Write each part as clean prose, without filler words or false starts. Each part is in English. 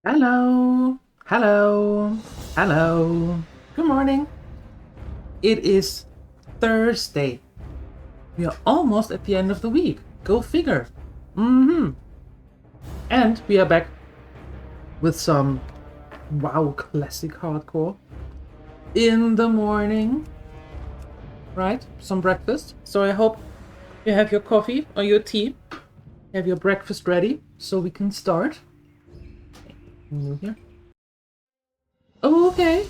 Hello, hello, hello. Good morning. It is Thursday. We are almost at the end of the week. Go figure. Mm-hmm. And we are back with some WoW classic hardcore in the morning. Right? Some breakfast. So I hope you have your coffee or your tea. Have your breakfast ready so we can start. New here. Okay.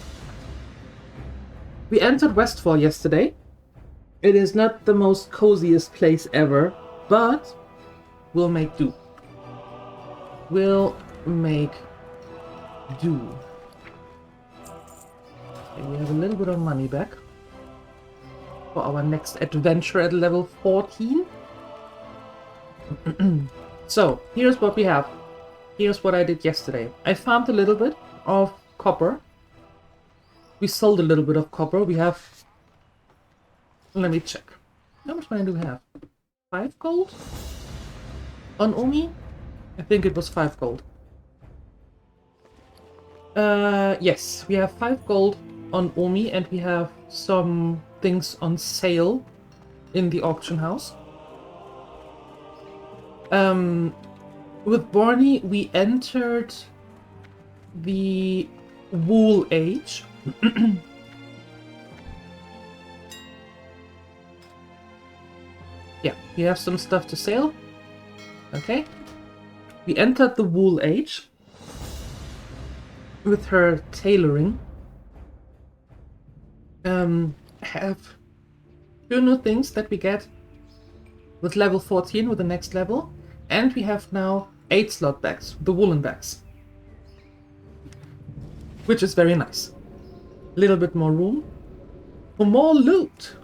We entered Westfall yesterday. It is not the most coziest place ever, but we'll make do. We'll make do. Okay, we have a little bit of money back for our next adventure at level 14. So, here's what we have. Here's what I did yesterday. I farmed a little bit of copper. We sold a little bit of copper. We have... Let me check. How much money do we have? 5 gold? On Umi? I think it was 5 gold. Yes, we have 5 gold on Omi, and we have some things on sale in the auction house. With Borny, we entered the Wool Age. Yeah, we have some stuff to sell. Okay. We entered the Wool Age with her tailoring. Have 2 new things that we get with level 14 with the next level, and we have now 8 slot bags, the woolen bags, which is very nice. A little bit more room for more loot.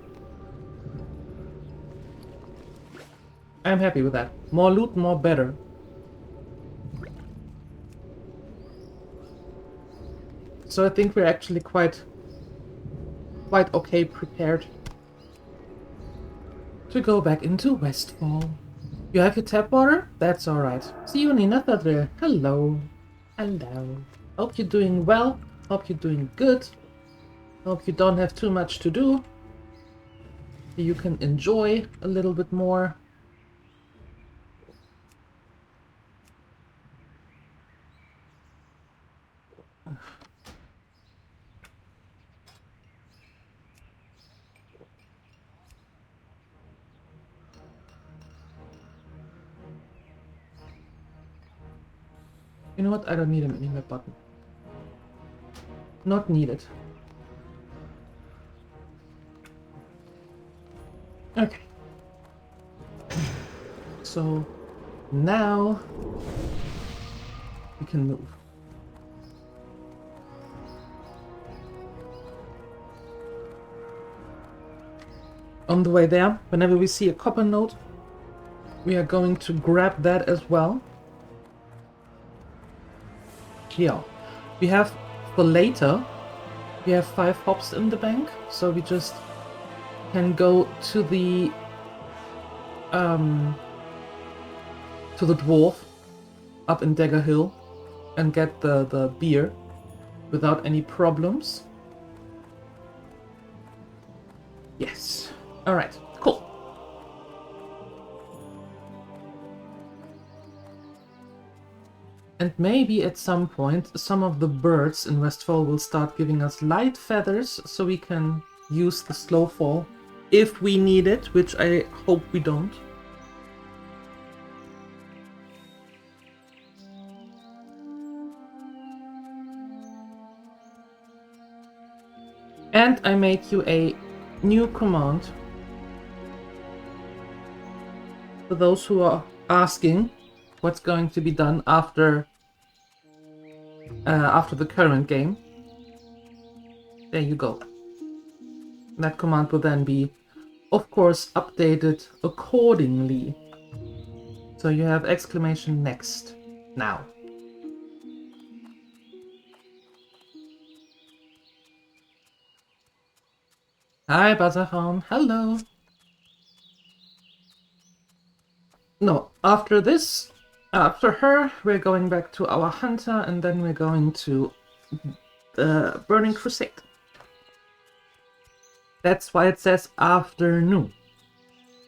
I'm happy with that. More loot, more better. So I think we're actually quite okay prepared to go back into Westfall. You have your tap water? That's alright. See you, Nina Thadre. Hello. Hello. Hope you're doing well. Hope you're doing good. Hope you don't have too much to do. You can enjoy a little bit more. You know what? I don't need an email button. Not needed. Okay. So now we can move. On the way there, whenever we see a copper node, we are going to grab that as well. Yeah, we have for later, we have 5 hops in the bank, so we just can go to the dwarf up in Dagger Hill and get the beer without any problems. Yes. Alright, cool. And maybe at some point some of the birds in Westfall will start giving us light feathers so we can use the slow fall if we need it, which I hope we don't. And I make you a new command. For those who are asking what's going to be done after the current game. There you go. That command will then be, of course, updated accordingly. So you have exclamation next now. Hi, Butterhound. Hello. No, after this, After her, we're going back to our hunter, and then we're going to the Burning Crusade. That's why it says afternoon.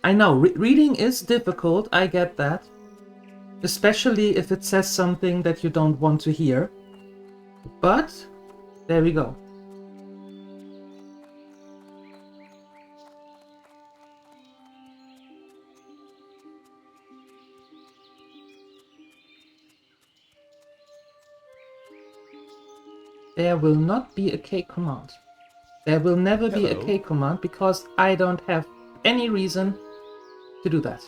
I know, reading is difficult, I get that. Especially if it says something that you don't want to hear. But, there we go. There will not be a K command. There will never be a K command because I don't have any reason to do that.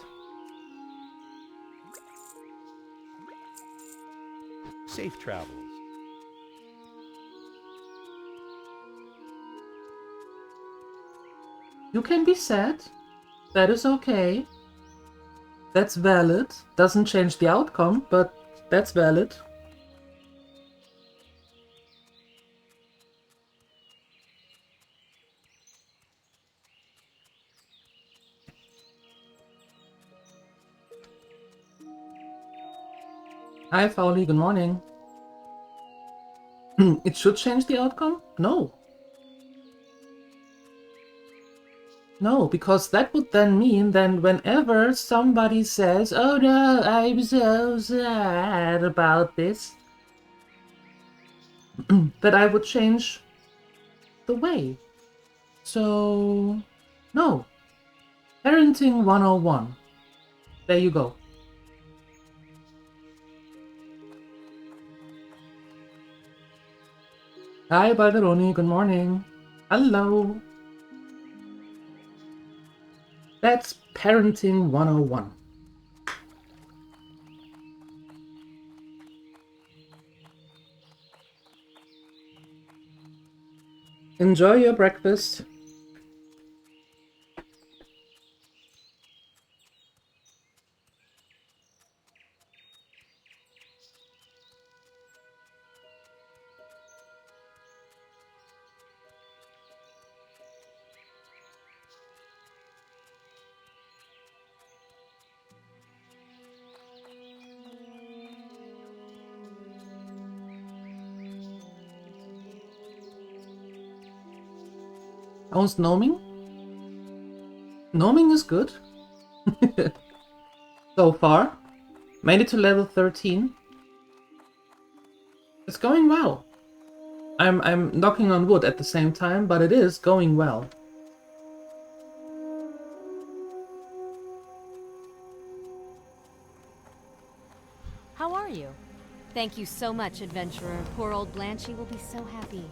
Safe travels. You can be sad. That is okay. That's valid. Doesn't change the outcome, but that's valid. Hi, Fowly, good morning. It should change the outcome? No. No, because that would then mean that whenever somebody says, "Oh no, I'm so sad about this," that I would change the way. So, no. Parenting 101. There you go. Hi, Balderoni, good morning. Hello. That's Parenting 101. Enjoy your breakfast. How's gnoming? Gnoming is good. So far. Made it to level 13. It's going well. I'm knocking on wood at the same time, but it is going well. How are you? Thank you so much, adventurer. Poor old Blanchy will be so happy.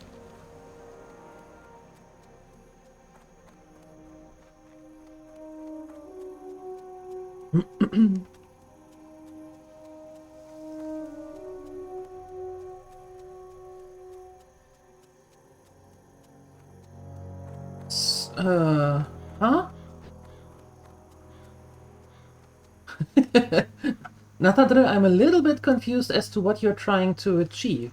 Huh? Nathadre, I'm a little bit confused as to what you're trying to achieve.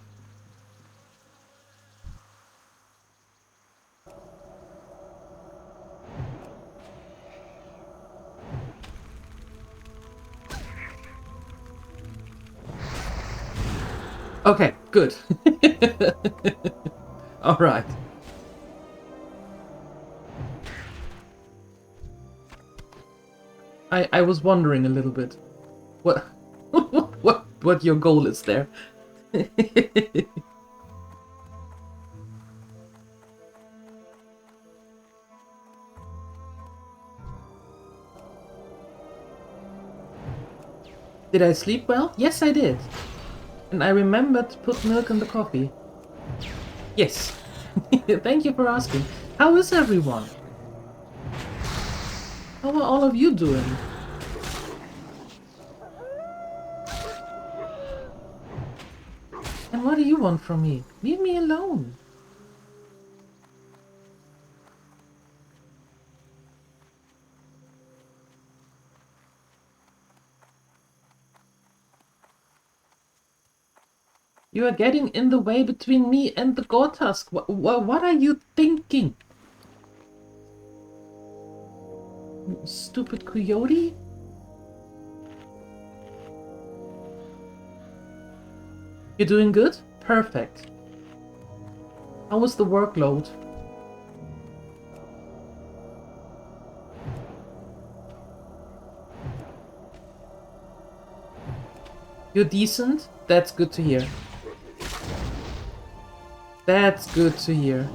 Okay, good. All right. I was wondering a little bit what what your goal is there. Did I sleep well? Yes, I did. And I remembered to put milk in the coffee. Yes. Thank you for asking. How is everyone? How are all of you doing? And what do you want from me? Leave me alone. You are getting in the way between me and the Gortusk. What are you thinking? Stupid coyote? You're doing good? Perfect. How was the workload? You're decent? That's good to hear. That's good to hear.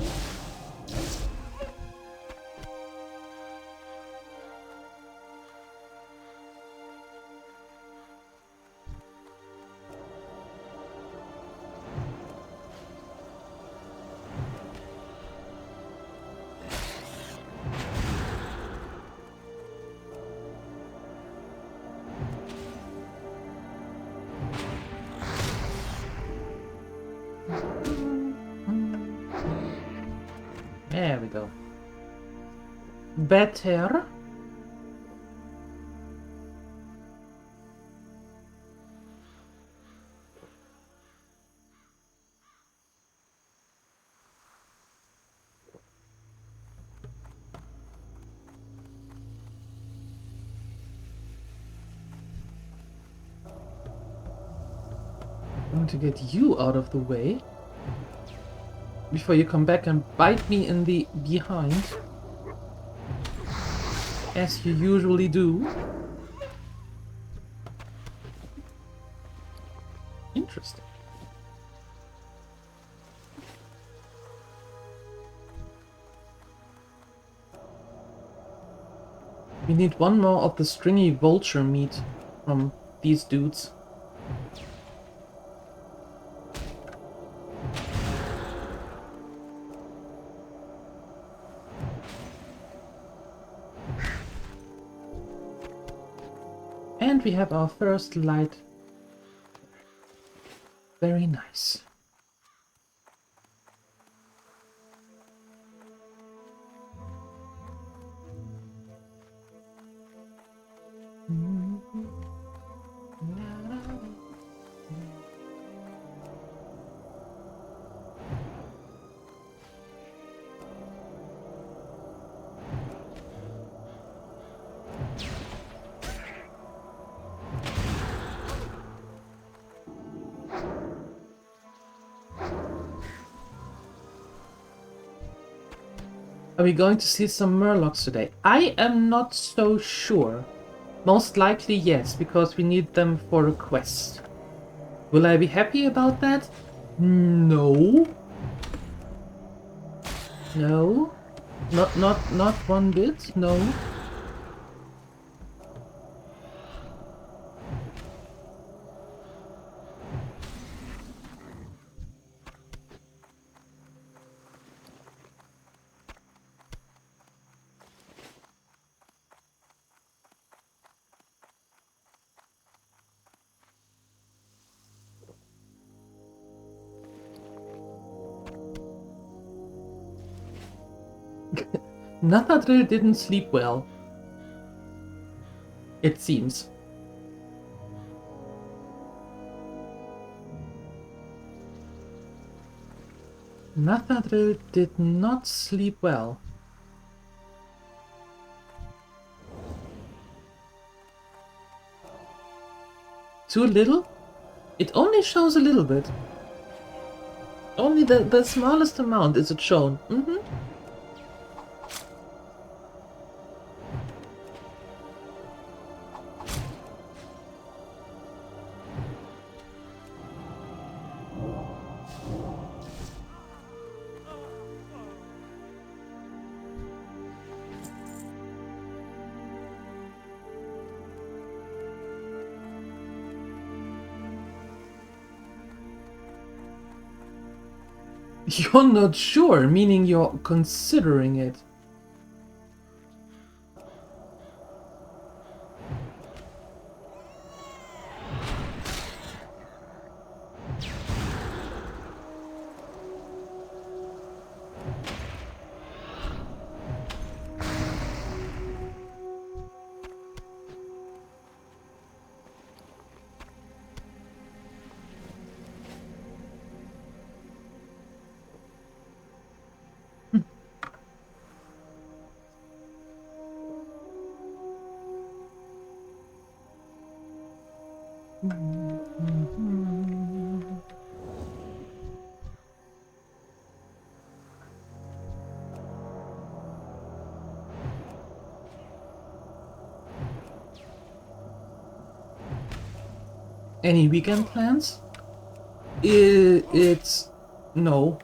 There we go. Better. Going to get you out of the way before you come back and bite me in the behind, as you usually do. Interesting. We need one more of the stringy vulture meat from these dudes. And we have our first light. Very nice. Are we going to see some murlocs today? I am not so sure. Most likely yes, because we need them for a quest. Will I be happy about that? No. No. Not one bit, no. Nathadrill didn't sleep well. It seems. Nathadrill did not sleep well. Too little? It only shows a little bit. Only the smallest amount is it shown. You're not sure, meaning you're considering it. Any weekend plans? It's no.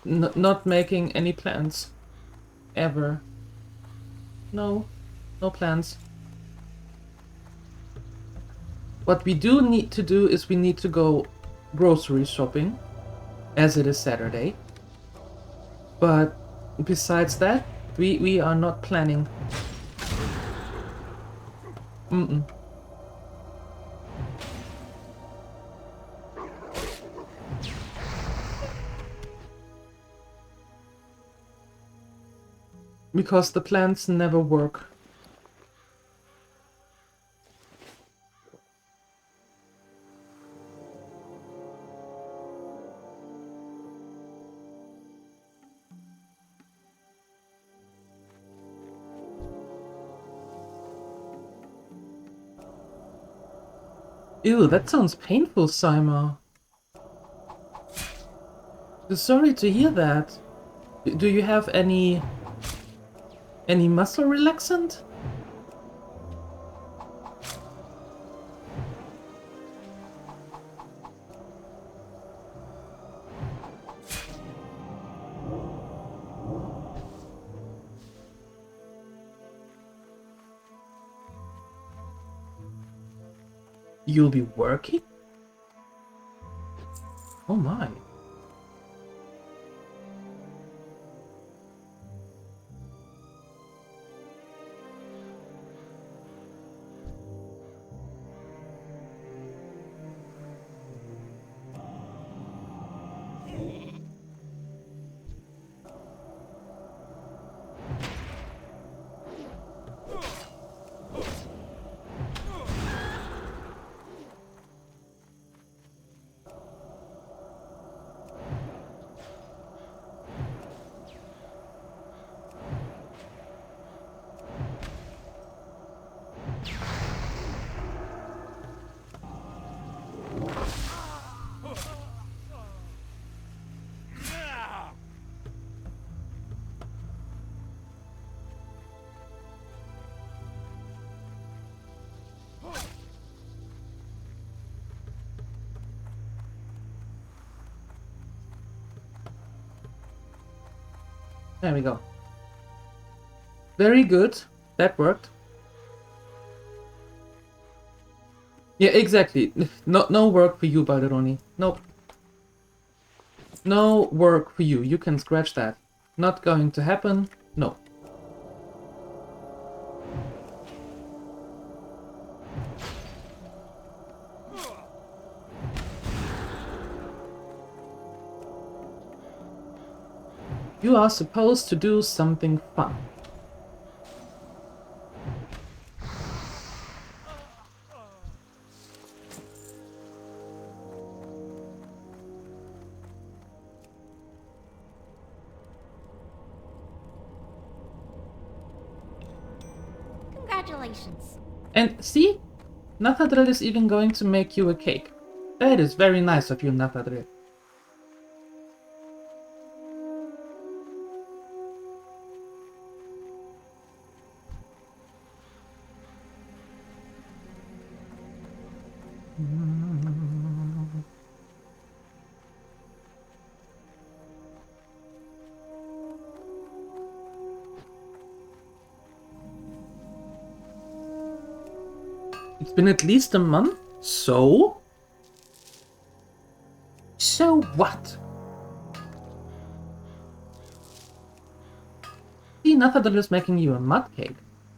Not making any plans. Ever. No. No plans. What we do need to do is we need to go grocery shopping, as it is Saturday. But besides that, we are not planning. Because the plans never work. Ew, that sounds painful, Saima. Sorry to hear that. Do you have any muscle relaxant? You'll be working? Oh my. There we go. Very good. That worked. Yeah, exactly. No work for you, Balderoni. Nope. No work for you. You can scratch that. Not going to happen. No. You are supposed to do something fun. Congratulations. And see? Nathadril is even going to make you a cake. That is very nice of you, Nathadril. It's been at least a month, so? So what? See, Nathadal is making you a mud cake.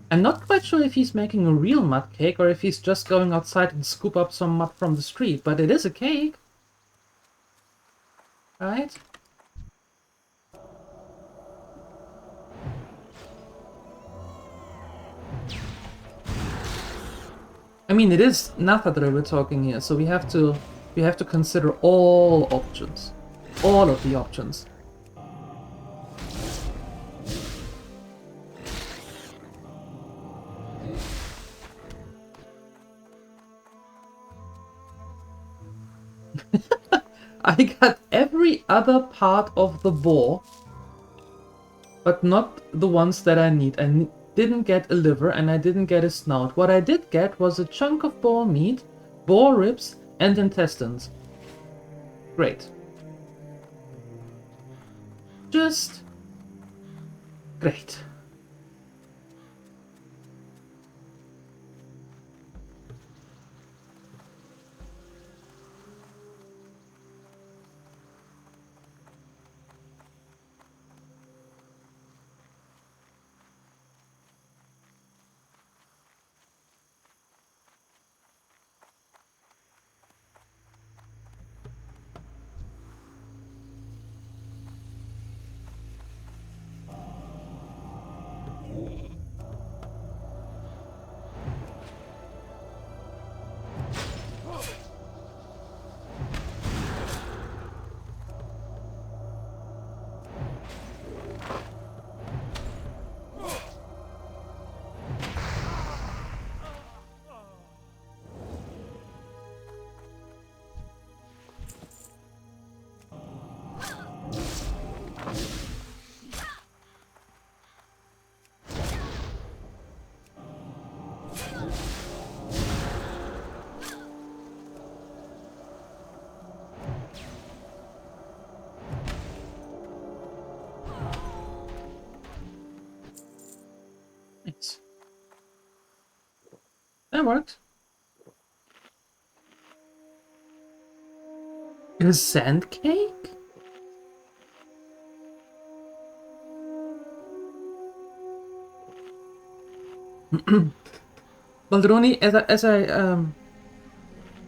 I'm not quite sure if he's making a real mud cake or if he's just going outside and scoop up some mud from the street, but it is a cake. Right? I mean, it is Nathadra we're talking here, so we have to consider all options. All of the options. I got every other part of the boar, but not the ones that I need. didn't get a liver and I didn't get a snout. What I did get was a chunk of boar meat, boar ribs, and intestines. Great. Just great. Nice. That worked. A sand cake? Baldroni, I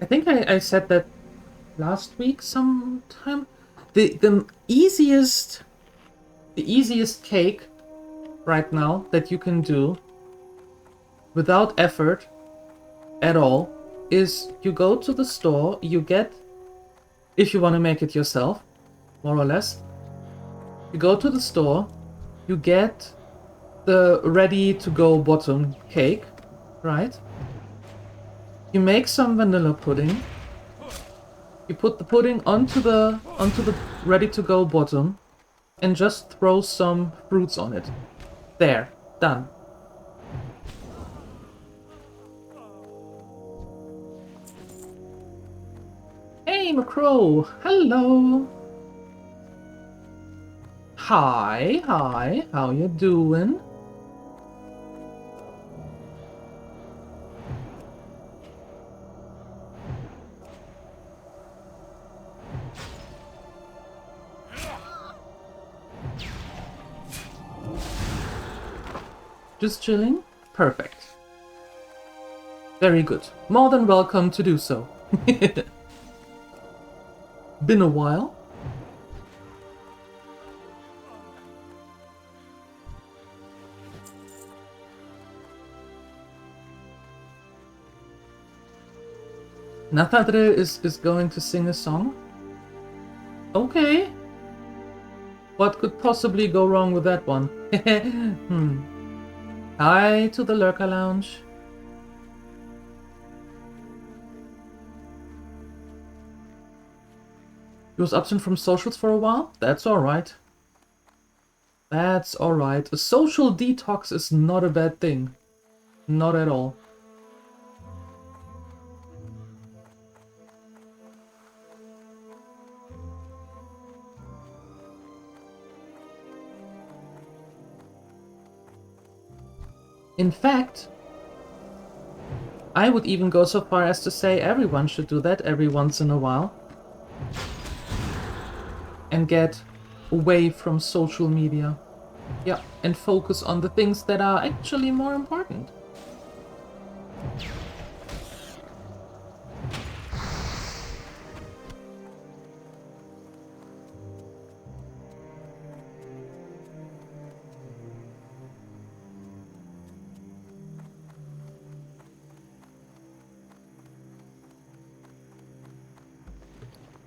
think I said that last week sometime. The easiest cake right now that you can do without effort at all is you go to the store, you get, if you want to make it yourself, more or less, you go to the store, you get the ready-to-go bottom cake, right? You make some vanilla pudding. You put the pudding onto the ready-to-go bottom, and just throw some fruits on it. There, done. Hey, Macro, hello. Hi, how you doing? Just chilling? Perfect. Very good. More than welcome to do so. Been a while. Nathadre is going to sing a song? Okay. What could possibly go wrong with that one? Hi to the Lurker Lounge. He was absent from socials for a while? That's alright. That's alright. A social detox is not a bad thing. Not at all. In fact, I would even go so far as to say everyone should do that every once in a while. And get away from social media. Yeah, and focus on the things that are actually more important.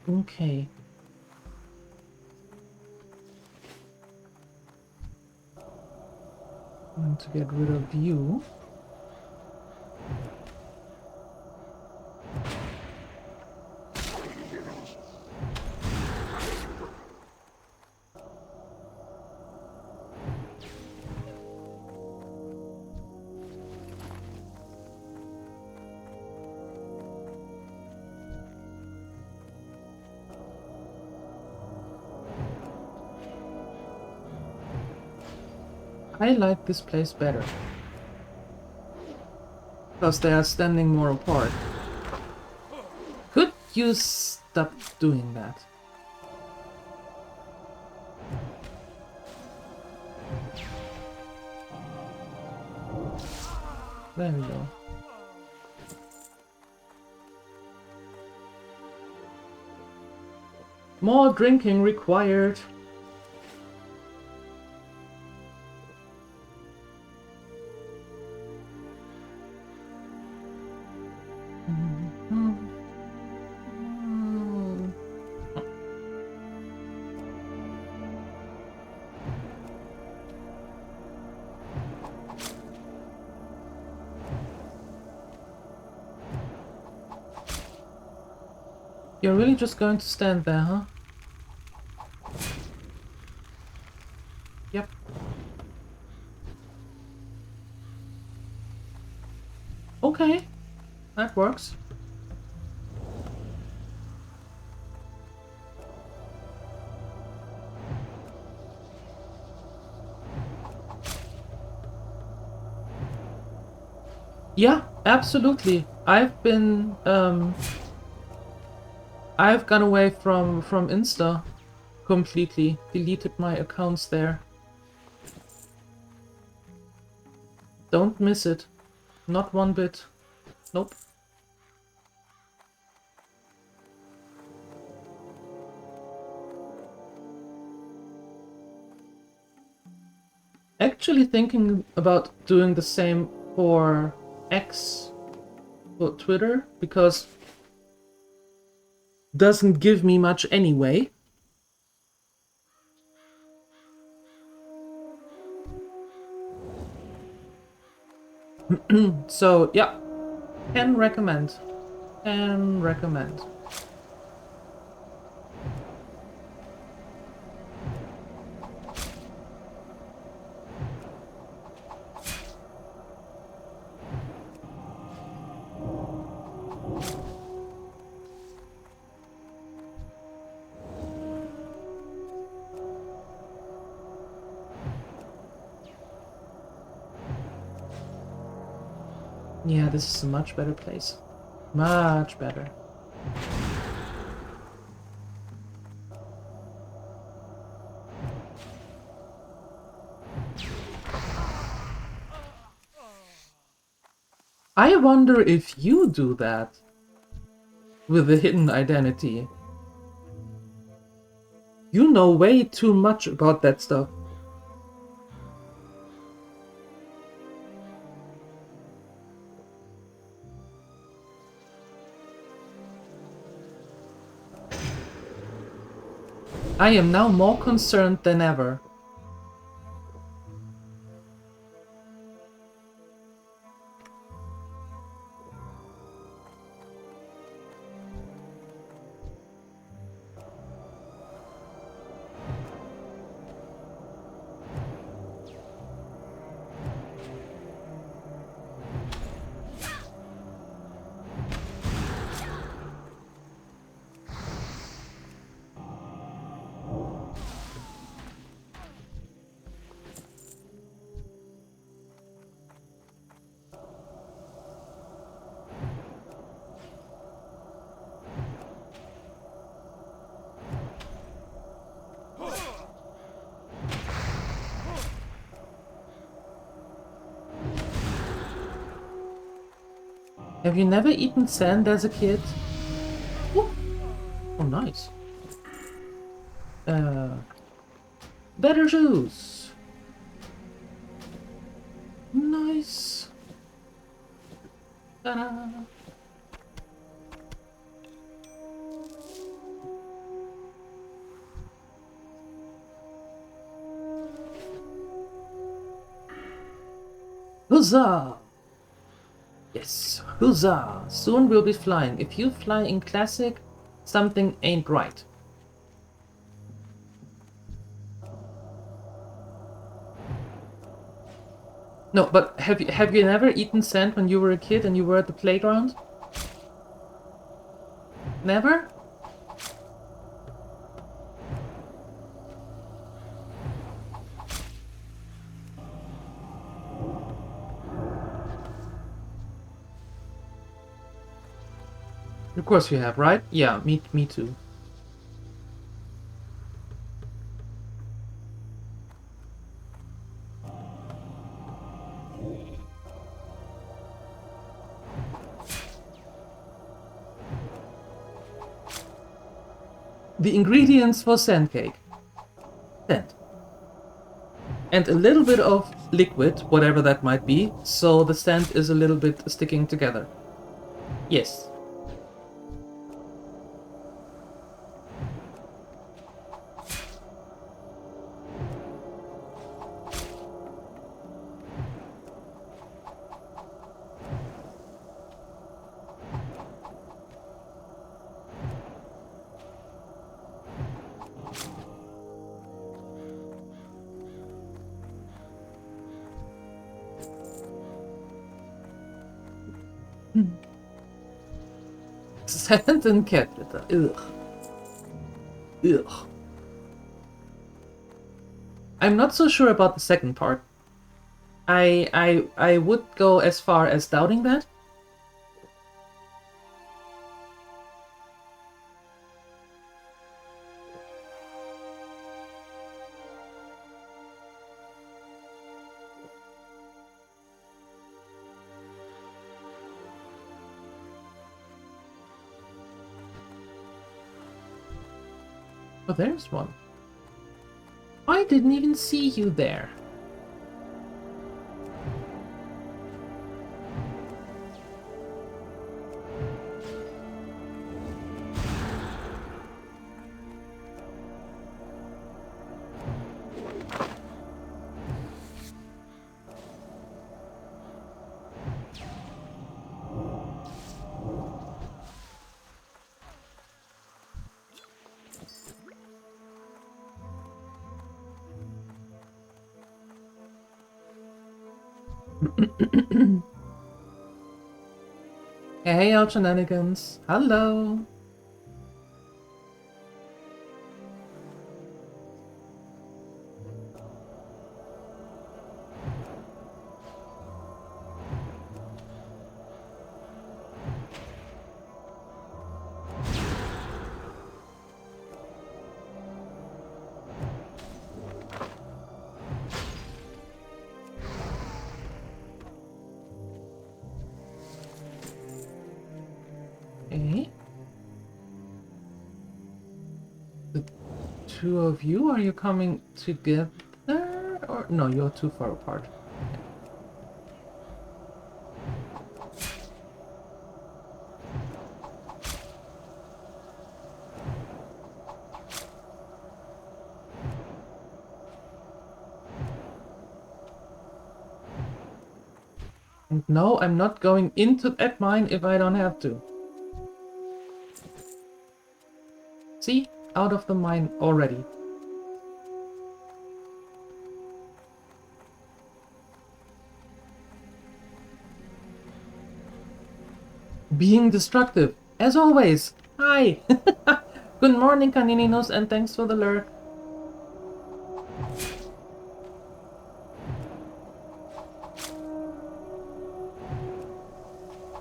Okay. I'm going to get rid of you. I like this place better. Because they are standing more apart. Could you stop doing that? There we go. More drinking required. You're really just going to stand there, huh? Yep. Okay, that works. Yeah, absolutely. I've gone away from Insta completely. Deleted my accounts there. Don't miss it. Not one bit. Nope. Actually thinking about doing the same for X, for Twitter, because doesn't give me much anyway. So yeah, can recommend. Can recommend. Yeah, this is a much better place. Much better. I wonder if you do that with a hidden identity. You know way too much about that stuff. I am now more concerned than ever. Have you never eaten sand as a kid? Ooh. Oh, nice. Better shoes. Nice. Ta-da. Huzzah! Yes, huzzah! Soon we'll be flying. If you fly in classic, something ain't right. No, but have you never eaten sand when you were a kid and you were at the playground? Never? Of course you have, right? Yeah, me too. The ingredients for sand cake. Sand. And a little bit of liquid, whatever that might be, so the sand is a little bit sticking together. Yes. Sand and cat litter. Ugh. Ugh. I'm not so sure about the second part. I would go as far as doubting that. Oh, there's one. I didn't even see you there. Hey, all shenanigans. Hello. Okay. The two of you, are you coming together? Or no, you're too far apart. And no, I'm not going into that mine if I don't have to. See? Out of the mine already. Being destructive, as always. Hi! Good morning, Canininos, and thanks for the lurk.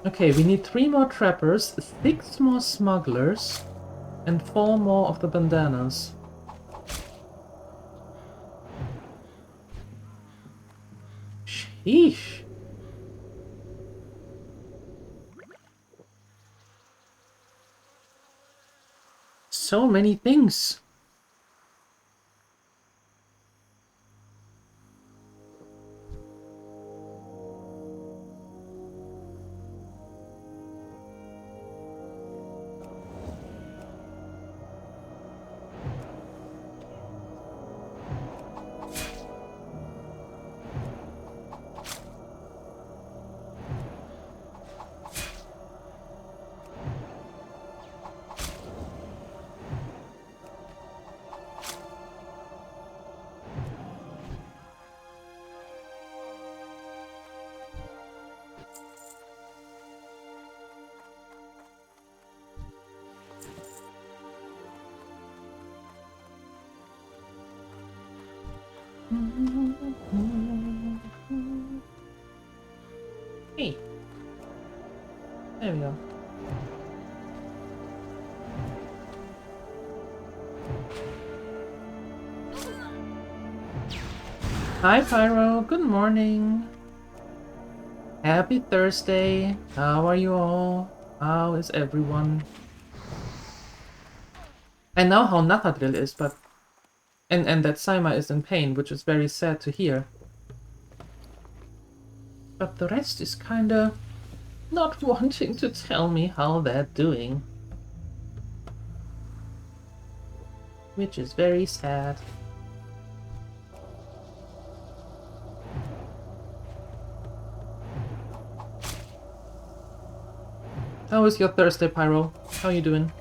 Okay, we need 3 more trappers, 6 more smugglers, and 4 more of the bandanas. Sheesh. So many things. Hey. There we go. Hi Pyro, good morning. Happy Thursday. How are you all? How is everyone? I know how Nathadril is, but and that Saima is in pain, which is very sad to hear. But the rest is kinda not wanting to tell me how they're doing. Which is very sad. How is your Thursday, Pyro? How you doing?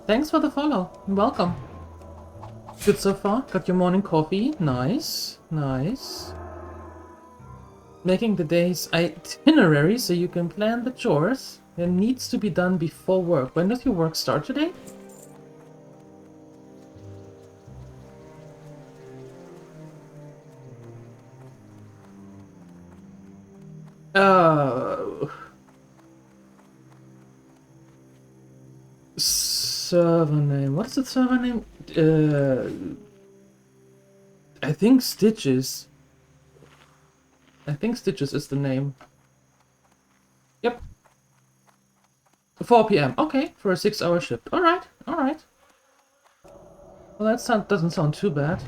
Thanks for the follow. Welcome. Good so far? Got your morning coffee? Nice. Nice. Making the day's itinerary so you can plan the chores. It needs to be done before work. When does your work start today? Server name. What's the server name? I think Stitches. I think Stitches is the name. Yep. 4 p.m. Okay, for a 6-hour shift. Alright, alright. Well, that doesn't sound too bad.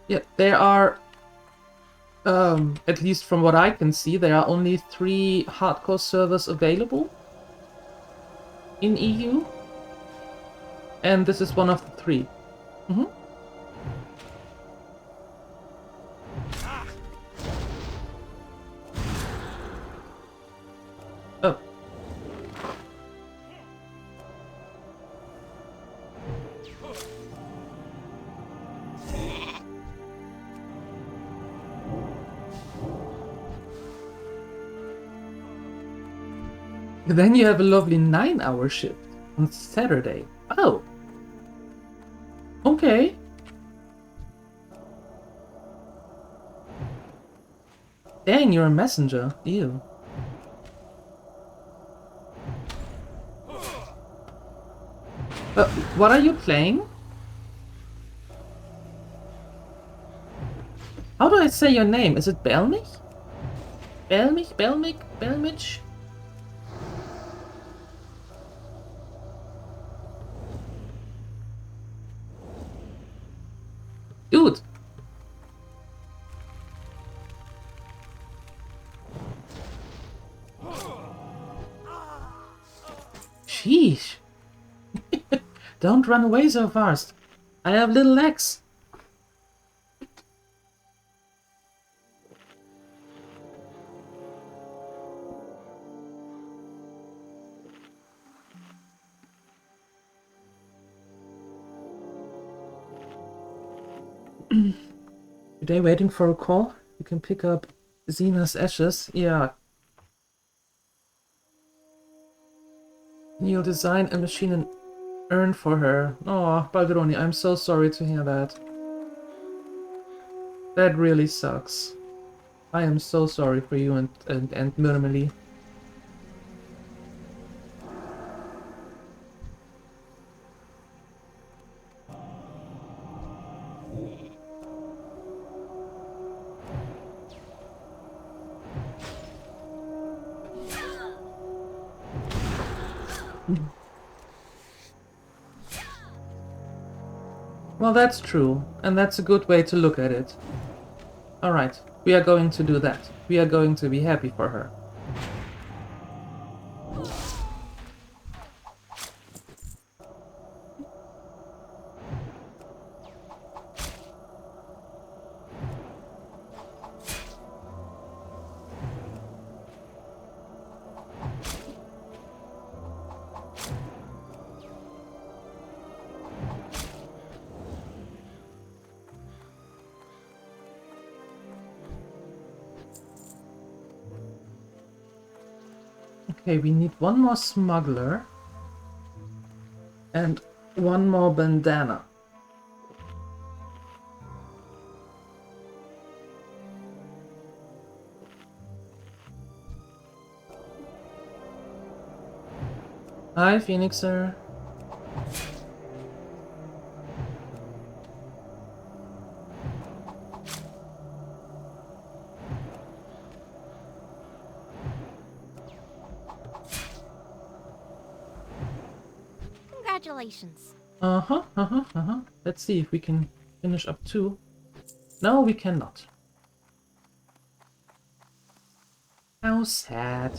Yeah, there are, at least from what I can see, there are only 3 hardcore servers available in EU, and this is one of the 3. Mm-hmm. Oh. Then you have a lovely 9-hour shift on Saturday. Oh. Okay. Dang, you're a messenger. Ew. What are you playing? How do I say your name? Is it Belmich? Belmich? Belmich? Belmich? Dude! Sheesh! Don't run away so fast. I have little legs. Today waiting for a call? You can pick up Xena's ashes. Yeah. You'll design a machine and earn for her. Oh, Balgroni, I'm so sorry to hear that. That really sucks. I am so sorry for you and Myrmeli. Well, that's true, and that's a good way to look at it. Alright, we are going to do that. We are going to be happy for her. Okay, we need one more smuggler and one more bandana. Hi, Phoenixer. Congratulations. Let's see if we can finish up too. No, we cannot. How sad.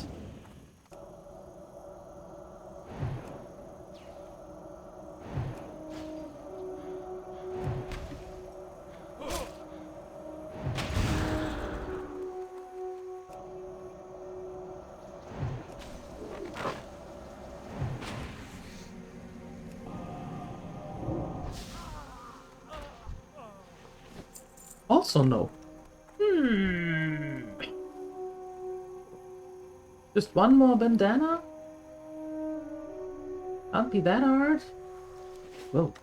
Also no. Just one more bandana? Can't be that hard. Whoa.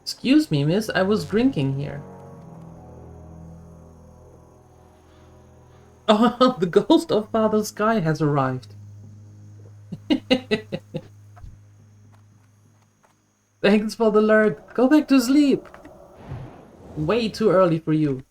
Excuse me, miss, I was drinking here. Oh, the ghost of Father Sky has arrived. Thanks for the lurk. Go back to sleep. Way too early for you.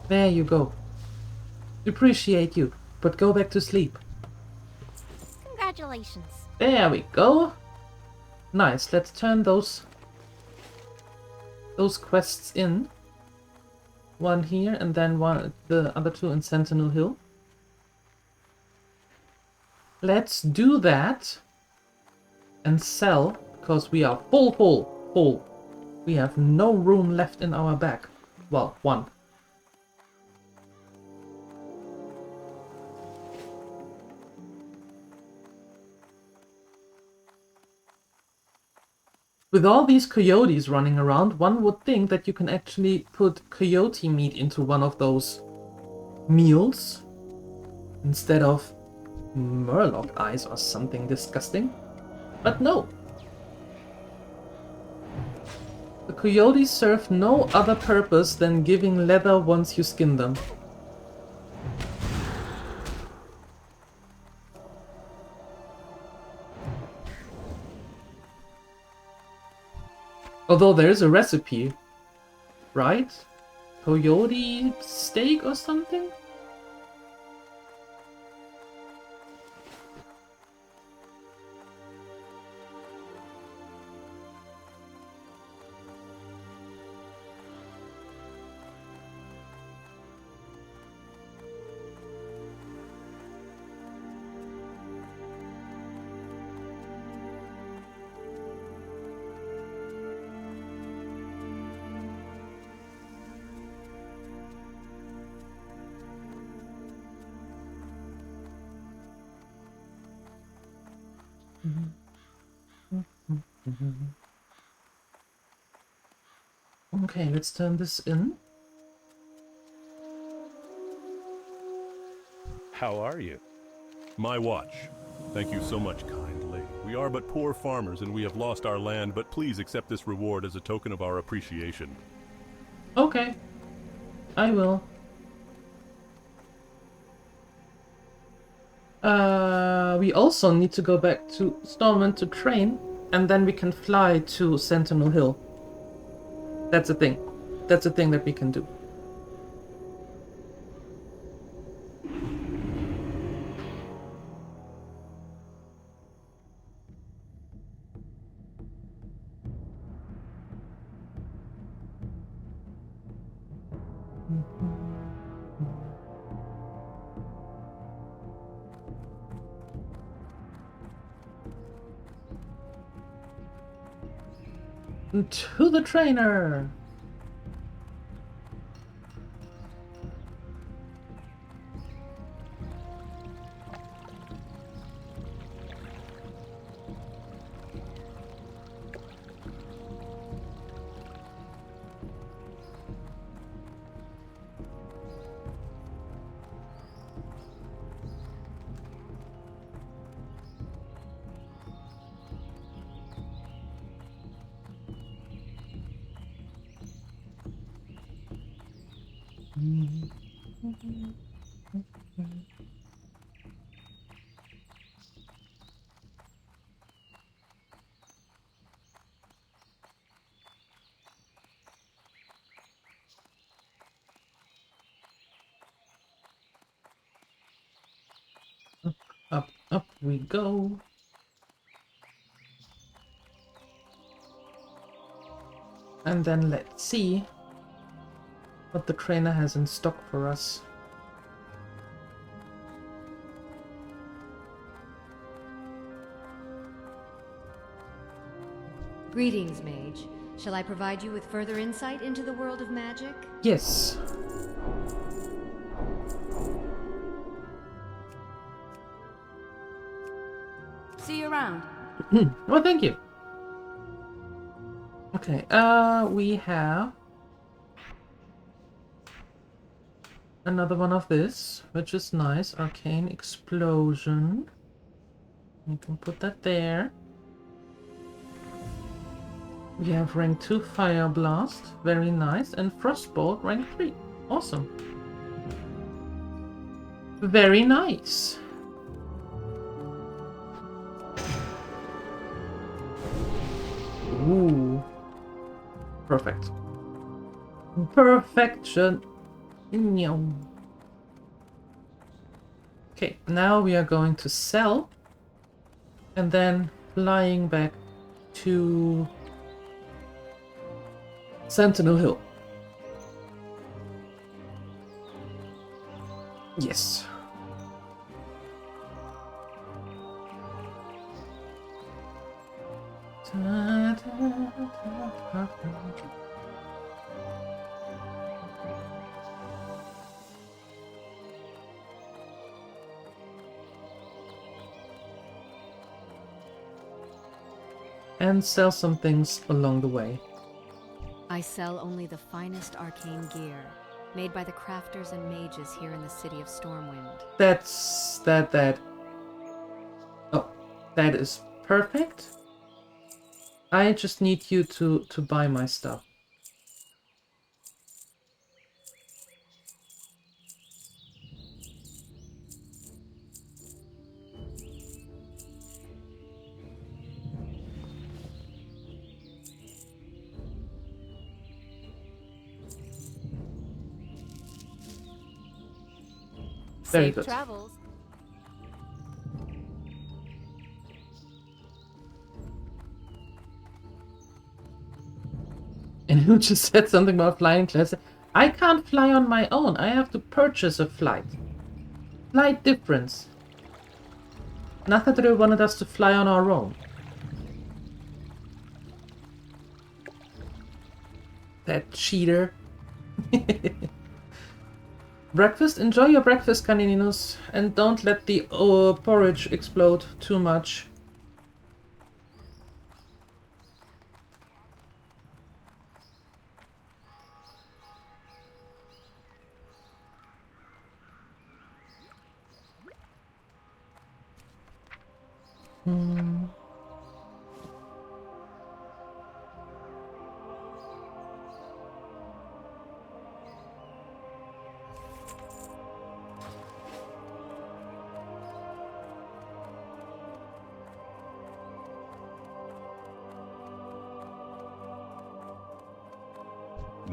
There you go. Appreciate you, but go back to sleep. Congratulations. There we go. Nice, let's turn those quests in. One here and then the other two in Sentinel Hill. Let's do that and sell, because we are full. We have no room left in our bag. Well, one. With all these coyotes running around, one would think that you can actually put coyote meat into one of those meals instead of murloc eyes or something disgusting. But no. The coyotes serve no other purpose than giving leather once you skin them. Although there is a recipe, right? Coyote steak or something? Okay, let's turn this in. How are you? My watch. Thank you so much, kind lady. We are but poor farmers and we have lost our land, but please accept this reward as a token of our appreciation. Okay, I will. We also need to go back to Stormwind to train, and then we can fly to Sentinel Hill. That's a thing. That's a thing that we can do. To the trainer! Up we go. And then let's see what the trainer has in stock for us. Greetings, mage. Shall I provide you with further insight into the world of magic? Yes. See you around. Well, thank you. Okay, we have another one of this, which is nice. Arcane Explosion. You can put that there. We have rank 2 Fire Blast, very nice, and Frostbolt rank 3. Awesome. Very nice. Ooh. Perfect. Perfection. Okay, now we are going to sell and then flying back to Sentinel Hill. Yes. And sell some things along the way. I sell only the finest arcane gear, made by the crafters and mages here in the city of Stormwind. Oh, that is perfect. I just need you to buy my stuff. Very Safe good. travels. And who just said something about flying class? I can't fly on my own. I have to purchase a flight. Slight difference. Not that they wanted us to fly on our own. That cheater. Breakfast? Enjoy your breakfast, caninos, and don't let the porridge explode too much.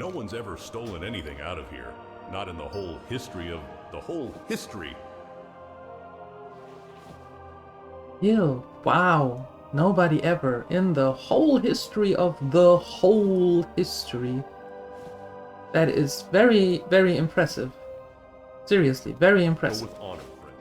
No one's ever stolen anything out of here. Not in the whole history of the whole history. Ew, wow. Nobody ever in the whole history of the whole history. That is very, very impressive. Seriously, very Go impressive. with honor, friend.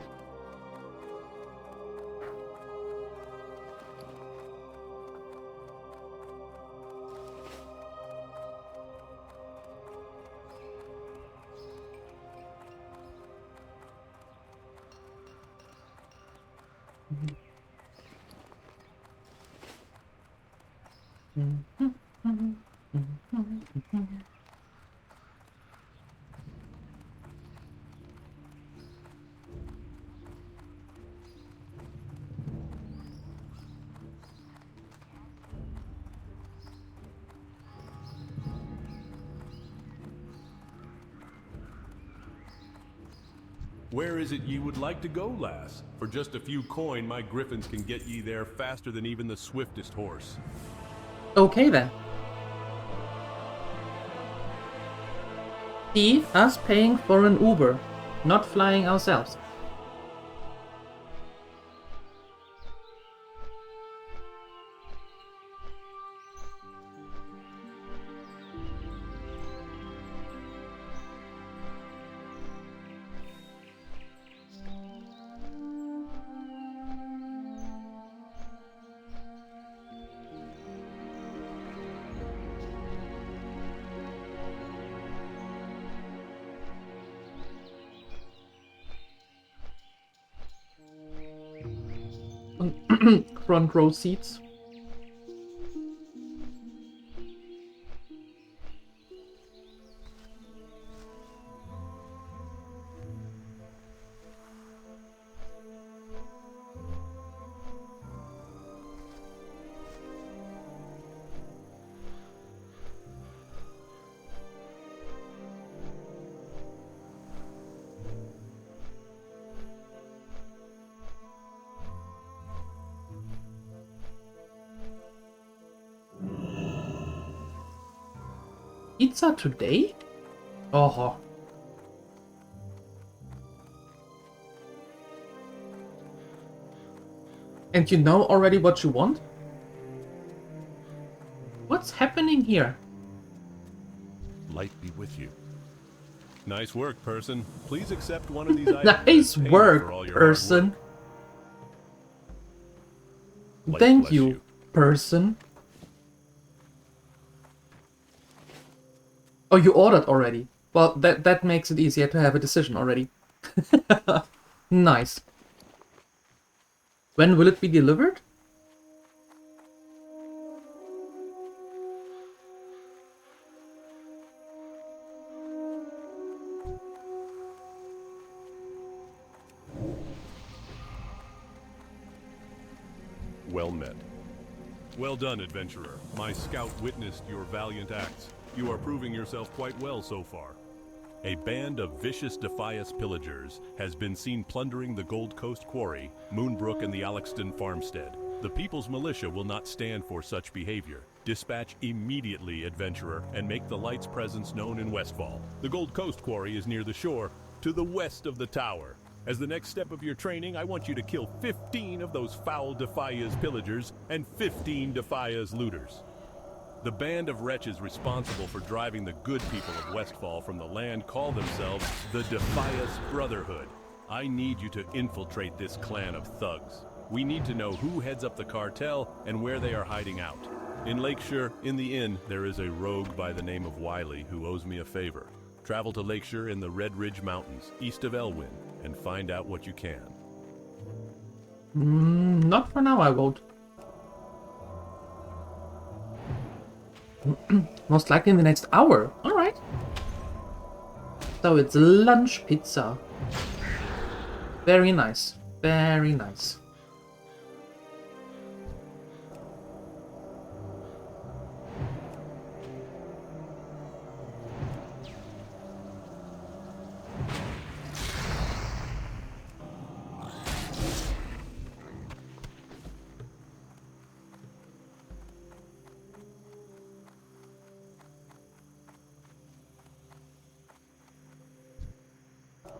Where is it ye would like to go, lass? For just a few coin, my griffins can get ye there faster than even the swiftest horse. Okay then. See, us paying for an Uber, not flying ourselves. Front row seats. Pizza today? Oh. And you know already what you want? What's happening here? Light be with you. Nice work, person. Please accept one of these items. Nice as payment work, for all your hard person. work. Light Thank bless you, person. Oh, you ordered already. Well, that makes it easier to have a decision already. Nice. When will it be delivered? Well met. Well done, adventurer. My scout witnessed your valiant acts. You are proving yourself quite well so far. A band of vicious Defias pillagers has been seen plundering the Gold Coast Quarry, Moonbrook, and the Alexton farmstead. The People's Militia will not stand for such behavior. Dispatch immediately, adventurer, and make the Light's presence known in Westfall. The Gold Coast Quarry is near the shore, to the west of the tower. As the next step of your training, I want you to kill 15 of those foul Defias pillagers and 15 Defias looters. The band of wretches responsible for driving the good people of Westfall from the land call themselves the Defias Brotherhood. I need you to infiltrate this clan of thugs. We need to know who heads up the cartel and where they are hiding out. In Lakeshire, in the inn, there is a rogue by the name of Wiley who owes me a favor. Travel to Lakeshire in the Red Ridge Mountains, east of Elwyn, and find out what you can. Not for now, I won't. Most likely in the next hour. Alright. So it's lunch pizza. Very nice. Very nice.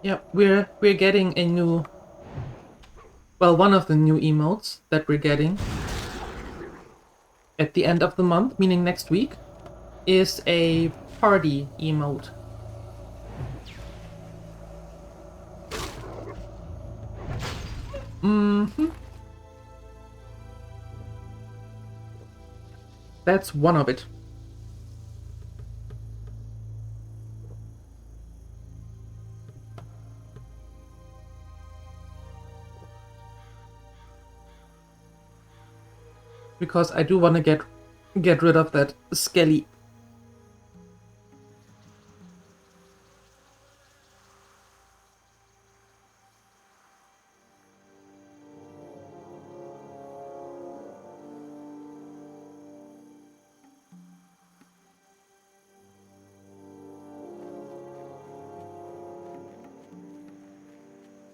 Yeah, we're getting a new, well, one of the new emotes that we're getting at the end of the month, meaning next week, is a party emote. That's one of it. Because I do want to get rid of that skelly.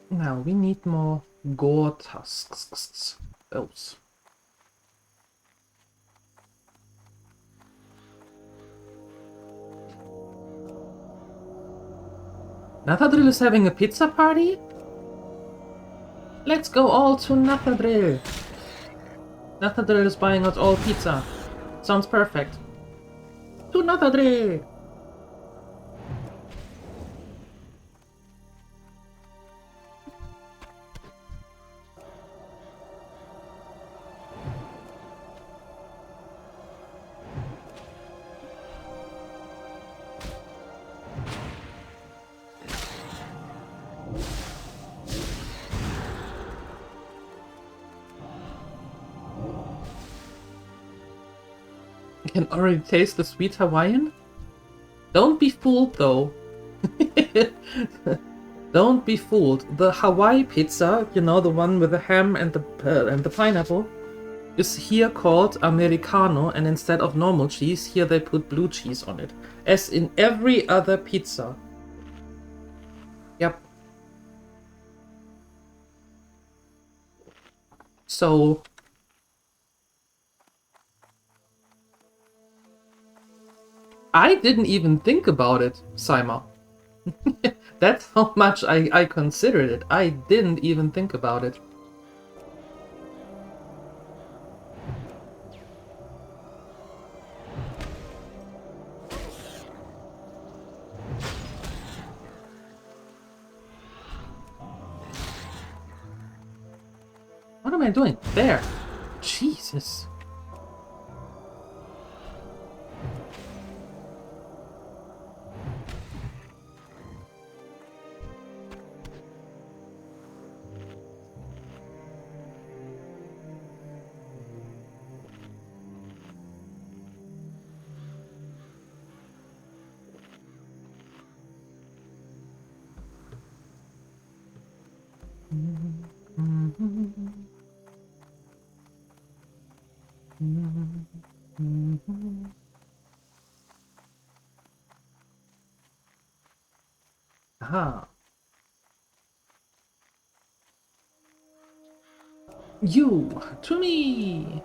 Now we need more gore tusks. Those. Nathadrill is having a pizza party? Let's go all to Nathadrill. Nathadrill is buying us all pizza. Sounds perfect. To Nathadrill! I can already taste the sweet Hawaiian? Don't be fooled though. Don't be fooled. The Hawaii pizza, you know, the one with the ham and the pineapple, is here called Americano, and instead of normal cheese, here they put blue cheese on it. As in every other pizza. Yep. So... I didn't even think about it, Saima. That's how much I considered it. I didn't even think about it. What am I doing? There. Jesus. Aha. You, to me!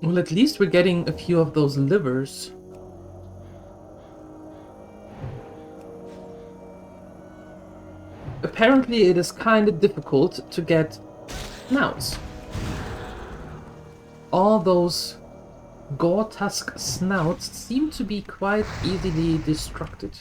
Well, at least we're getting a few of those livers. Apparently it is kind of difficult to get snouts. All those gore tusk snouts seem to be quite easily destructed.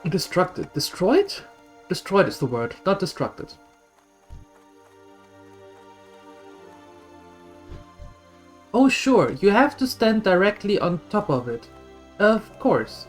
Destructed. Destroyed? Destroyed is the word, not destructed. Oh sure, you have to stand directly on top of it. Of course.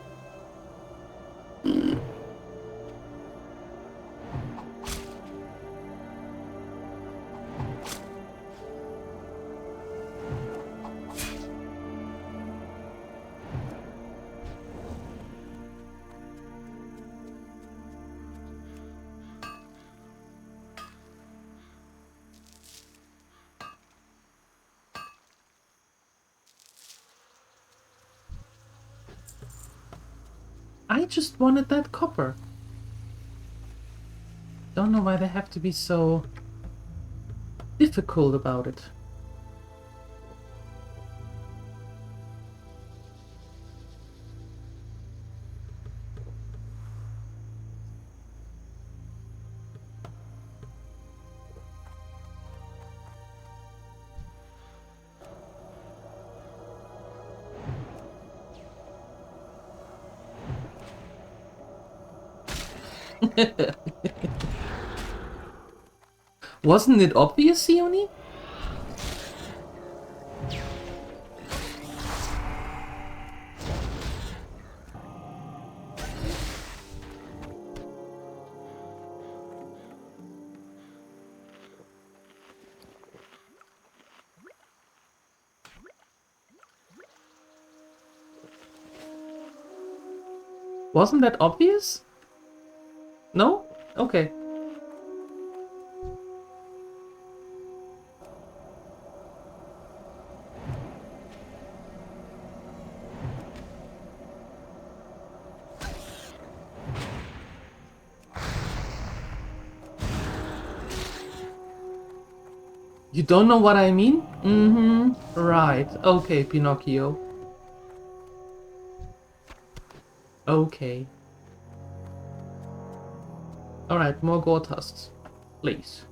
I just wanted that copper. Don't know why they have to be so difficult about it. Wasn't it obvious, Sioni? Wasn't that obvious? No? Okay. You don't know what I mean? Mm-hmm. Right. Okay, Pinocchio. Okay. Alright, more gore tusks. Please.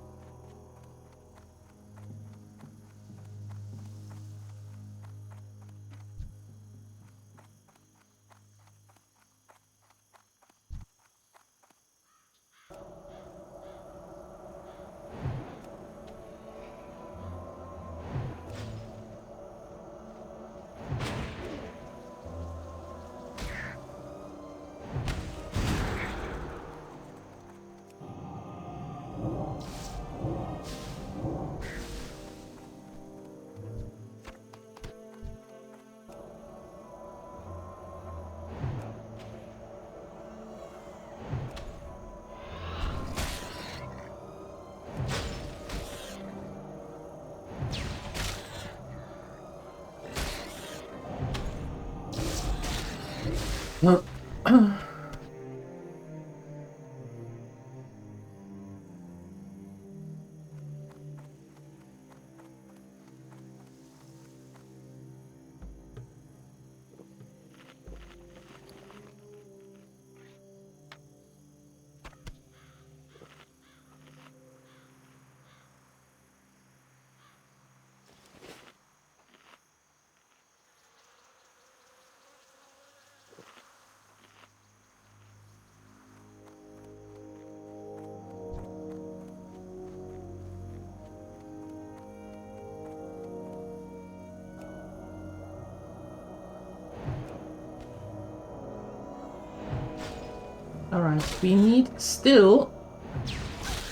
Alright, we need still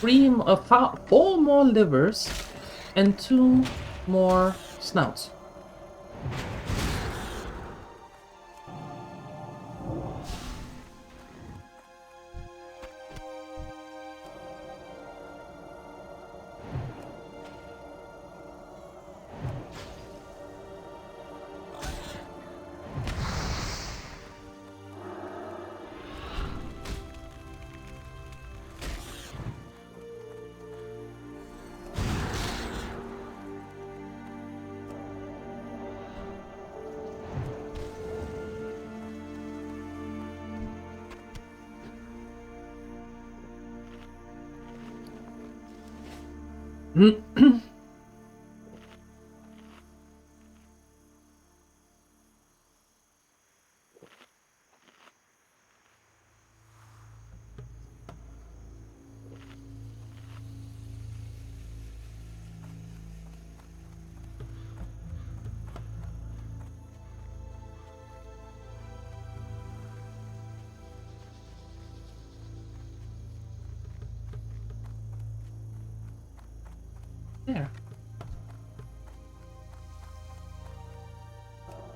four more livers and 2 more snouts.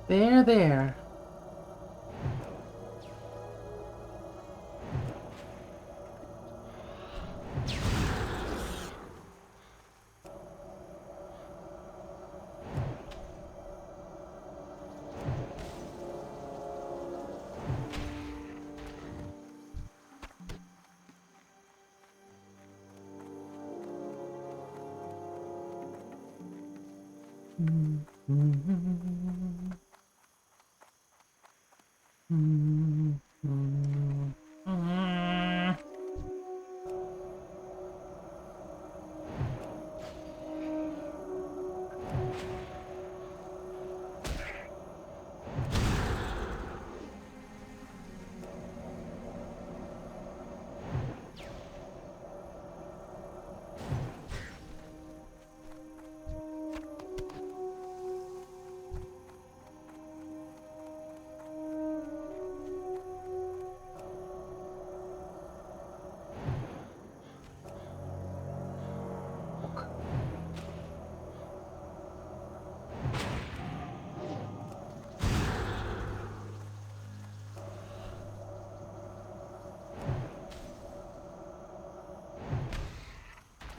there. There.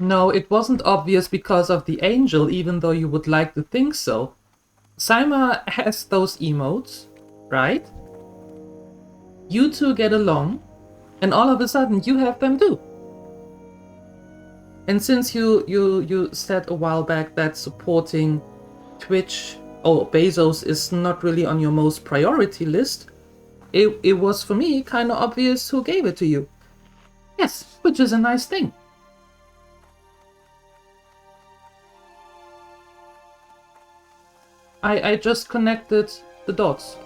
No, it wasn't obvious because of the angel, even though you would like to think so. Saima has those emotes, right? You two get along, and all of a sudden you have them too. And since you said a while back that supporting Twitch or Bezos is not really on your most priority list, it was for me kind of obvious who gave it to you. Yes, which is a nice thing. I just connected the dots.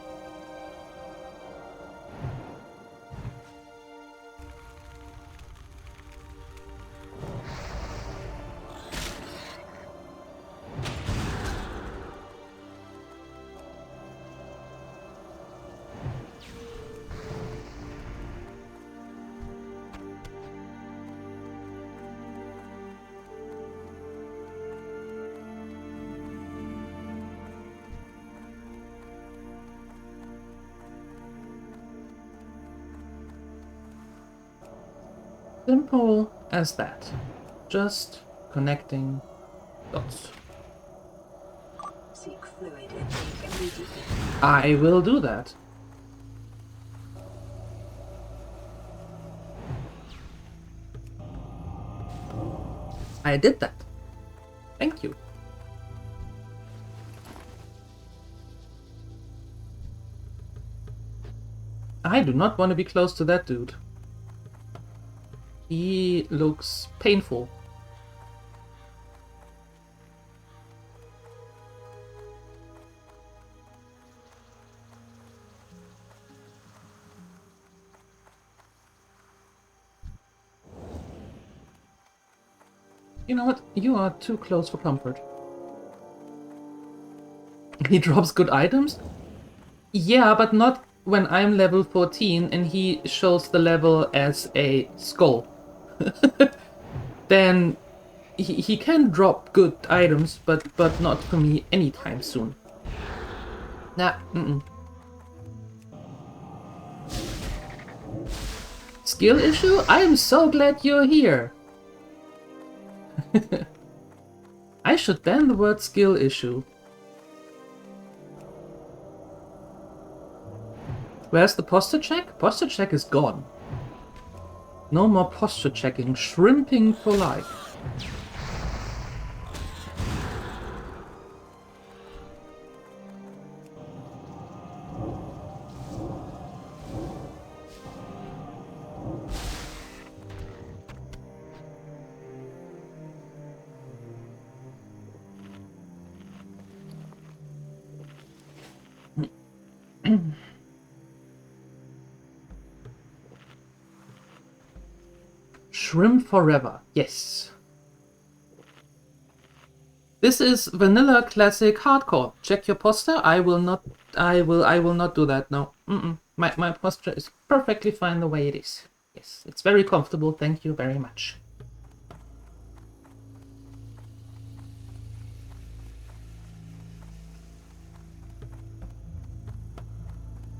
Simple as that. Just connecting dots. Seek fluid intake immediately. I will do that. I did that. Thank you. I do not want to be close to that dude. He looks painful. You know what? You are too close for comfort. He drops good items? Yeah, but not when I'm level 14 and he shows the level as a skull. Then he can drop good items, but not for me anytime soon. Nah, Skill issue? I'm so glad you're here. I should ban the word skill issue. Where's the posture check? Posture check is gone. No more posture checking. Shrimping for life. Shrimp forever. Yes. This is vanilla classic hardcore. Check your posture. I will not do that. No. My posture is perfectly fine the way it is. Yes, it's very comfortable. Thank you very much.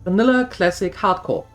Vanilla, classic, hardcore.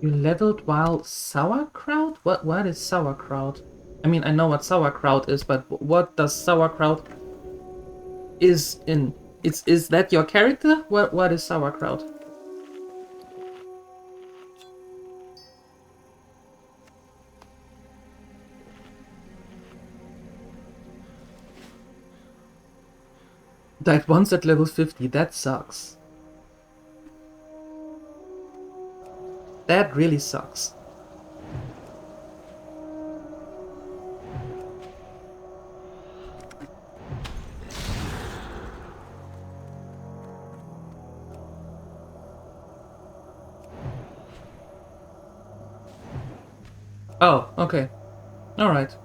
You leveled while sauerkraut? What is sauerkraut? I mean, I know what sauerkraut is, but what does sauerkraut is in? Is that your character? What is sauerkraut? Died once at level 50. That sucks. That really sucks. Oh, okay. Alright.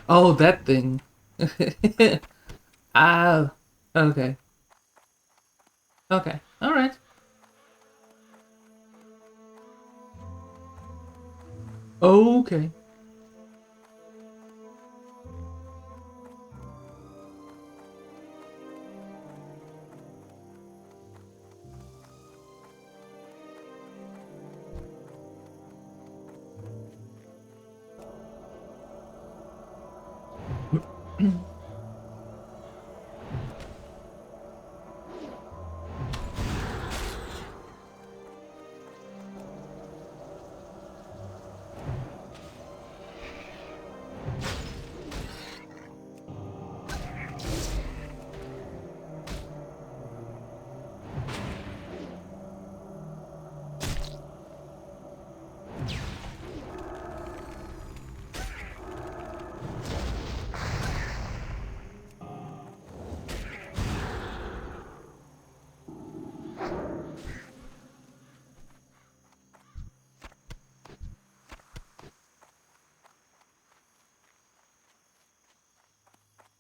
Oh, that thing. Ah, okay. Okay, alright. Okay.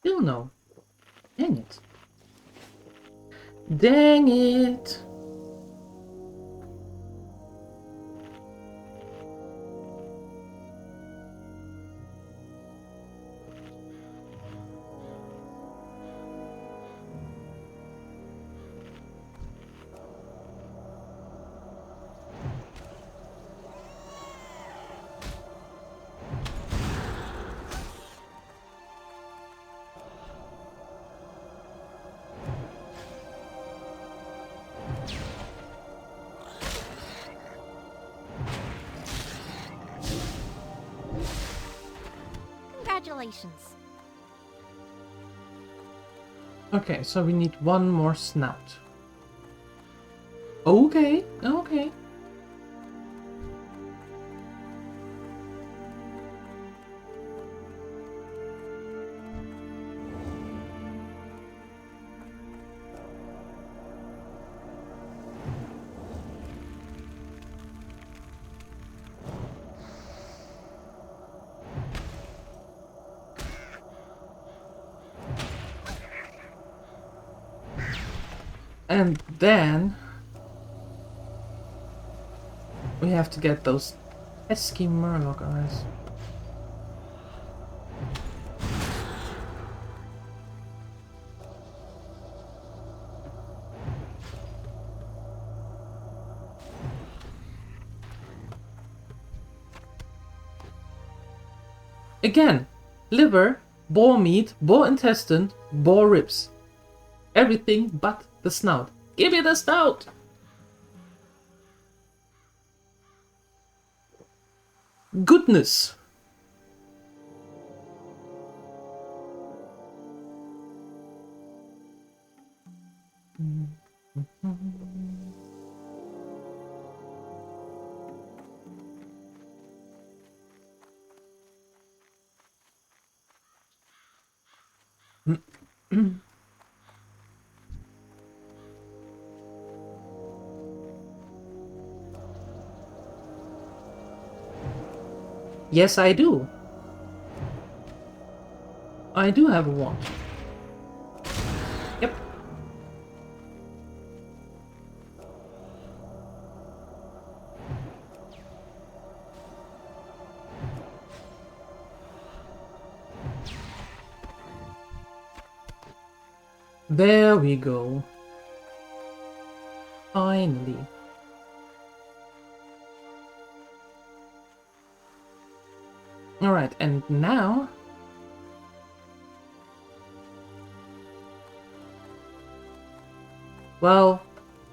Still no. Dang it. Dang it. Congratulations. Okay, so we need one more snout. Okay, okay. And then we have to get those pesky Murloc eyes. Again, liver, boar meat, boar intestine, boar ribs. Everything but the snout. Give me the snout! Goodness! Yes, I do. I do have a wand. Yep. There we go. Finally. Alright, and now... Well,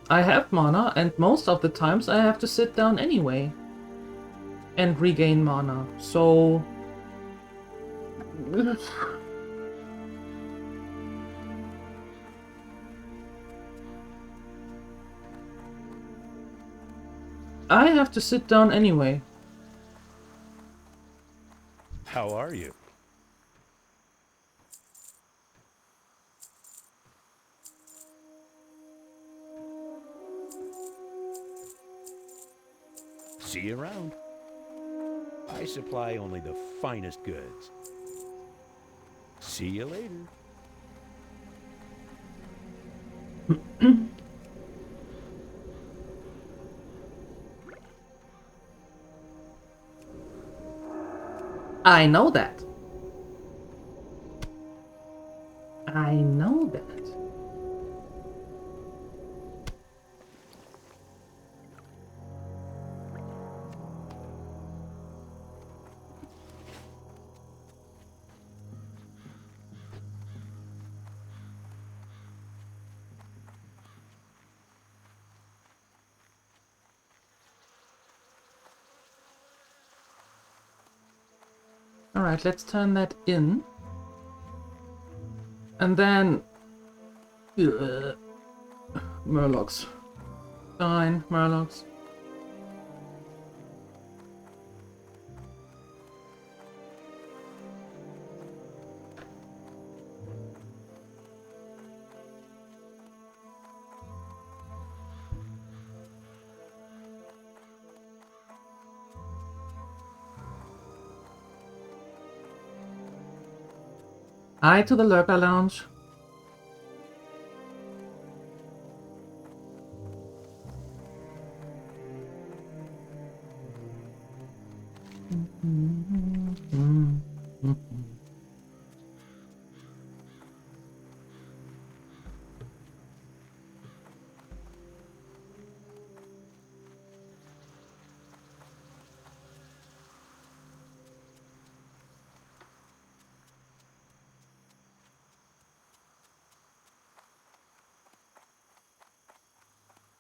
I have mana, and most of the times I have to sit down anyway. And regain mana, so... I have to sit down anyway. How are you? See you around. I supply only the finest goods. See you later. I know that. I know that. Alright, let's turn that in. And then... Murlocs. Fine, Murlocs. Hi to the Lurker Lounge.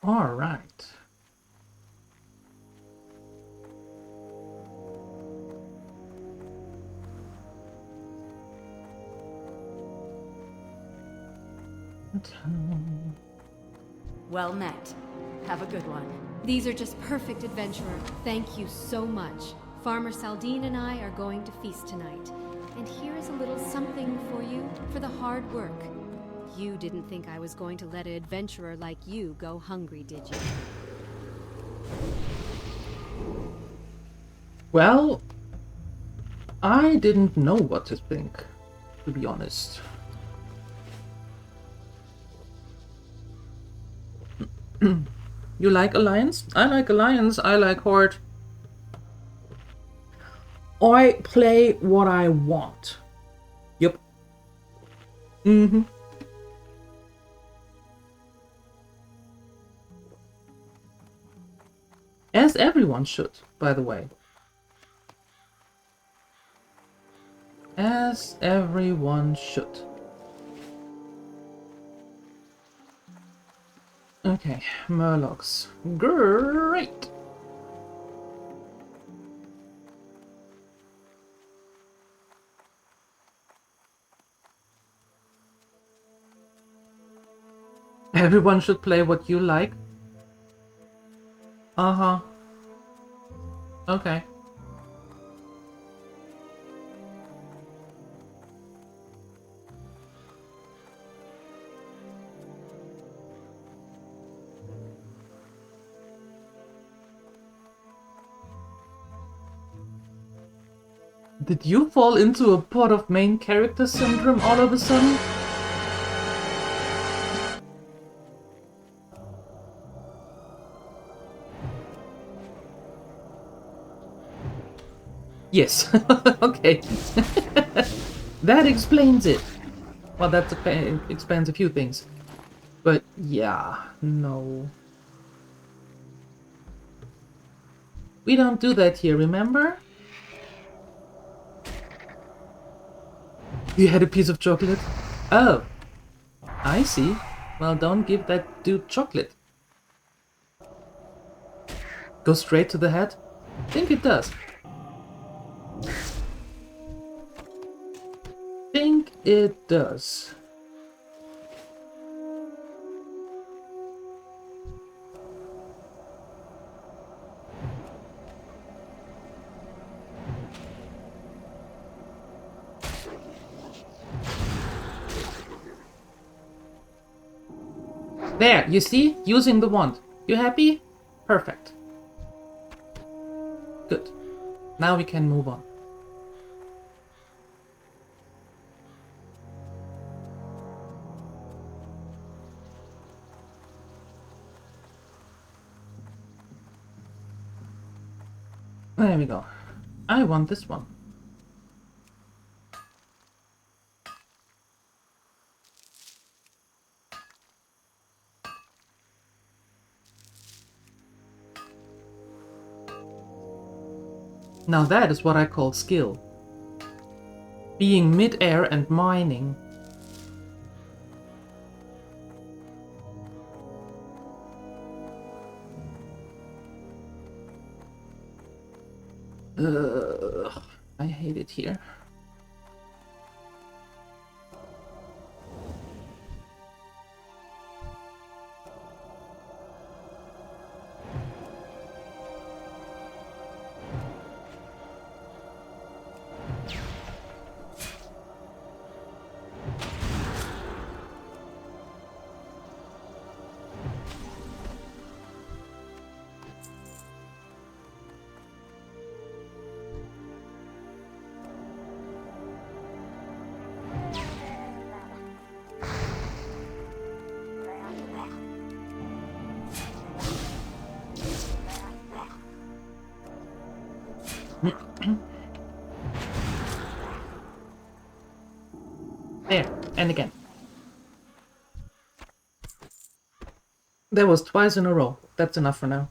All right. Well met. Have a good one. These are just perfect, adventurer. Thank you so much. Farmer Saldine and I are going to feast tonight. And here is a little something for you for the hard work. You didn't think I was going to let an adventurer like you go hungry, did you? Well, I didn't know what to think, to be honest. You like Alliance? I like Alliance, I like Horde. I play what I want. Yep. Mm-hmm. As everyone should, by the way. As everyone should. Okay, Murlocs. Great! Everyone should play what you like. Uh-huh. Okay. Did you fall into a pot of main character syndrome all of a sudden? Yes. Okay. That explains it. Well, that explains a few things. But yeah, no. We don't do that here, remember? You had a piece of chocolate? Oh, I see. Well, don't give that dude chocolate. Go straight to the head? Think it does. Think it does. There, you see? Using the wand. You happy? Perfect. Good. Now we can move on. There we go. I want this one. Now that is what I call skill. Being mid-air and mining. I hate it here. There, and again. That was twice in a row. That's enough for now.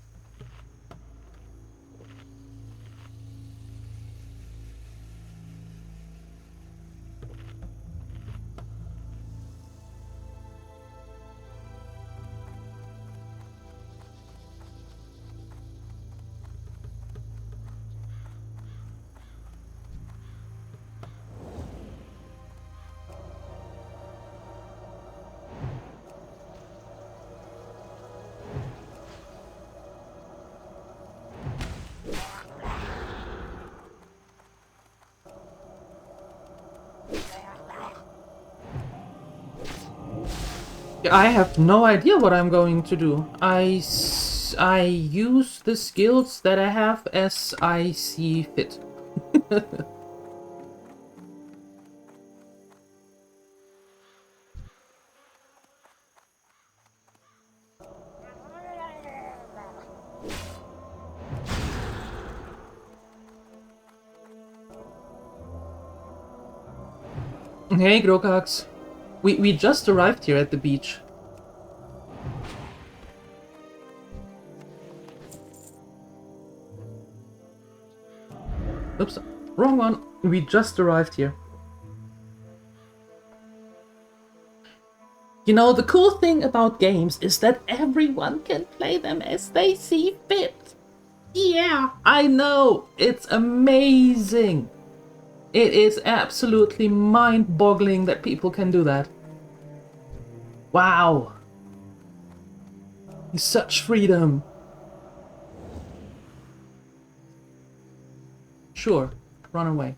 I have no idea what I'm going to do. I use the skills that I have as I see fit. Hey, Grokax. We just arrived here at the beach. Oops, wrong one. We just arrived here. You know, the cool thing about games is that everyone can play them as they see fit. Yeah, I know. It's amazing. It is absolutely mind-boggling that people can do that. Wow. Such freedom. Sure, run away.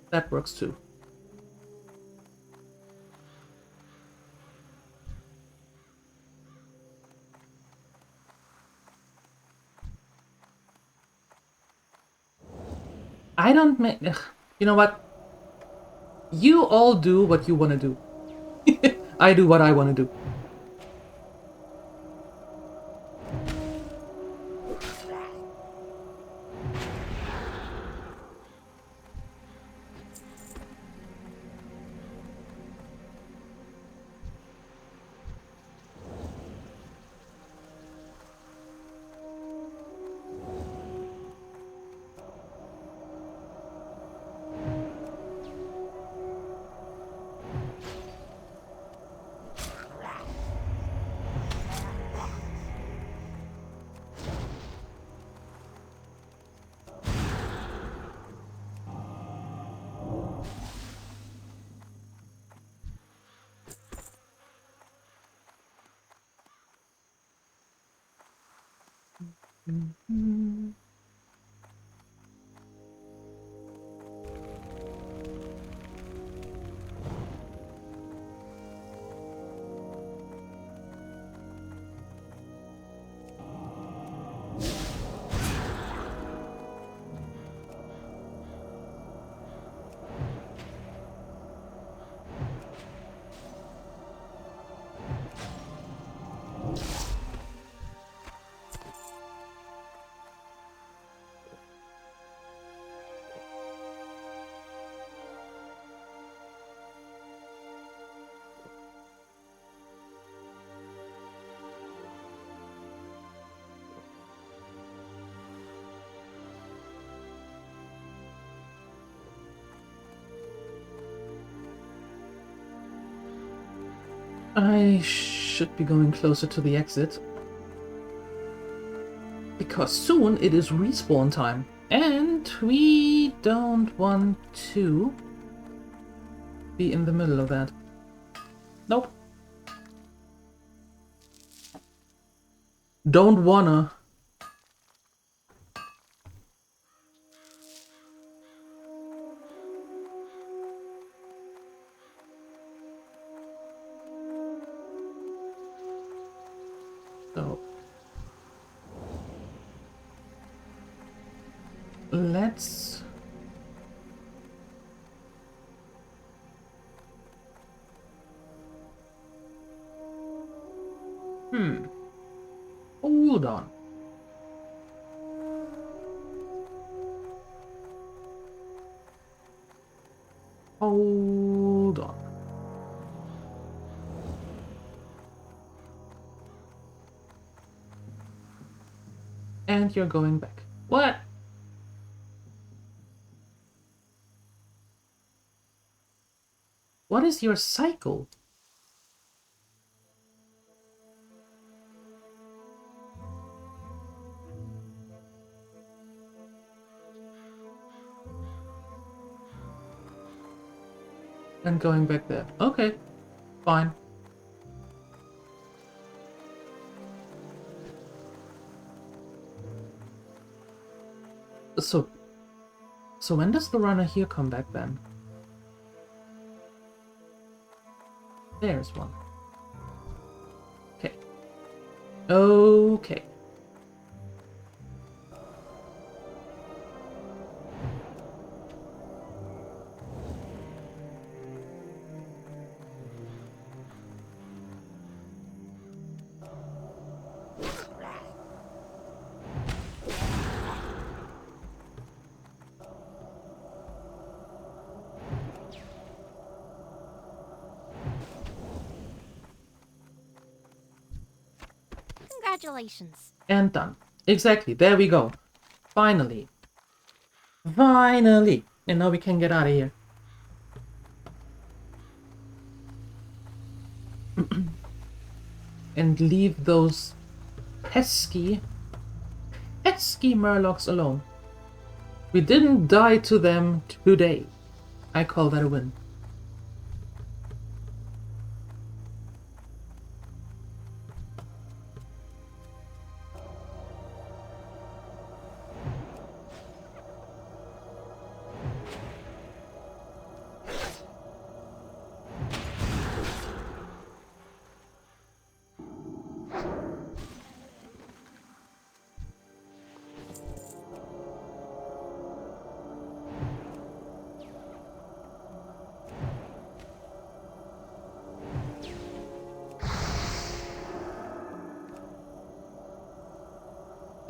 That works too. I don't make... Ugh. You know what? You all do what you want to do. I do what I want to do. I should be going closer to the exit. Because soon it is respawn time. And we don't want to be in the middle of that. Nope. Don't wanna. So let's hold on. Hold on. And you're going back. What? What is your cycle? And going back there. Okay, fine. So when does the runner here come back then? There's one. Okay. Okay. Congratulations. And done. Exactly. There we go. Finally. Finally. And now we can get out of here. And leave those pesky murlocs alone. We didn't die to them today. I call that a win.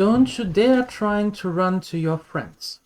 Don't you dare trying to run to your friends.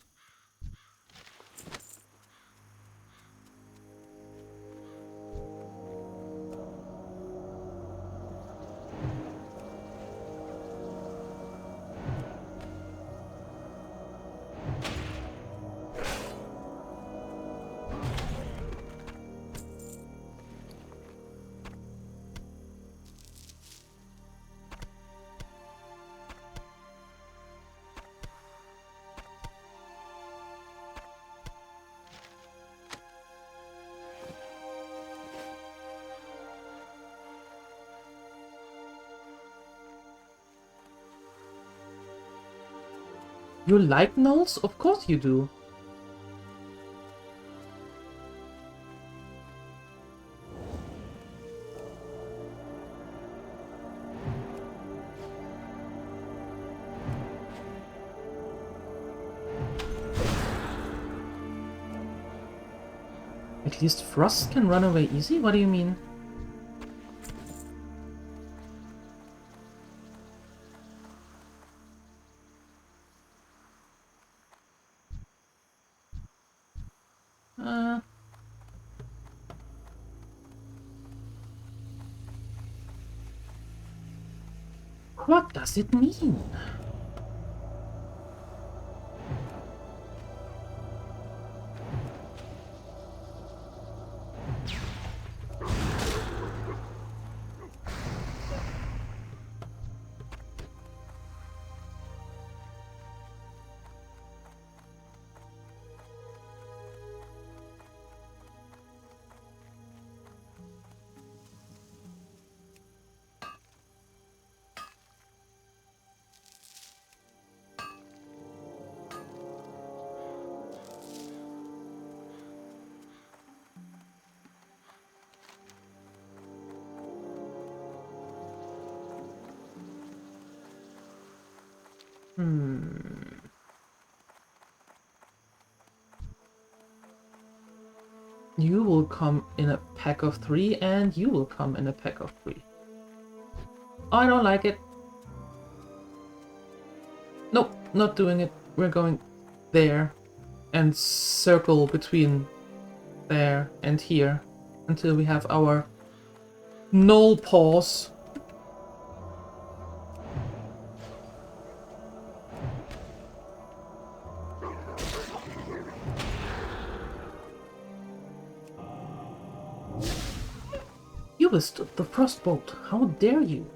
You like gnolls? Of course you do. At least Frost can run away easy? What do you mean? What does it mean? You will come in a pack of 3 and you will come in a pack of 3. I don't like it. Nope, not doing it. We're going there and circle between there and here until we have our null pause. You withstood the frostbolt. How dare you?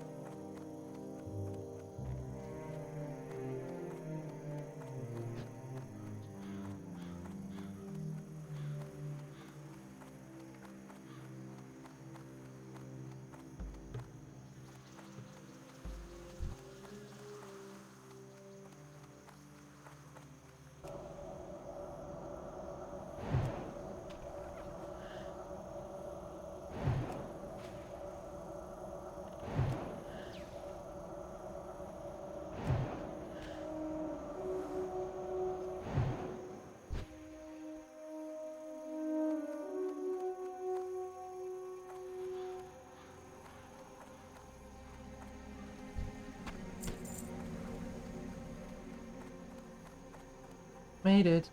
Made it.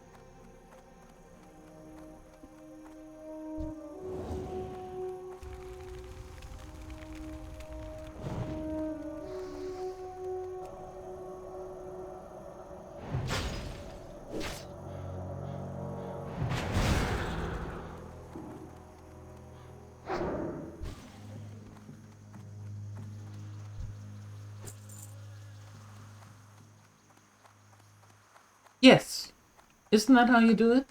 Yes. Isn't that how you do it?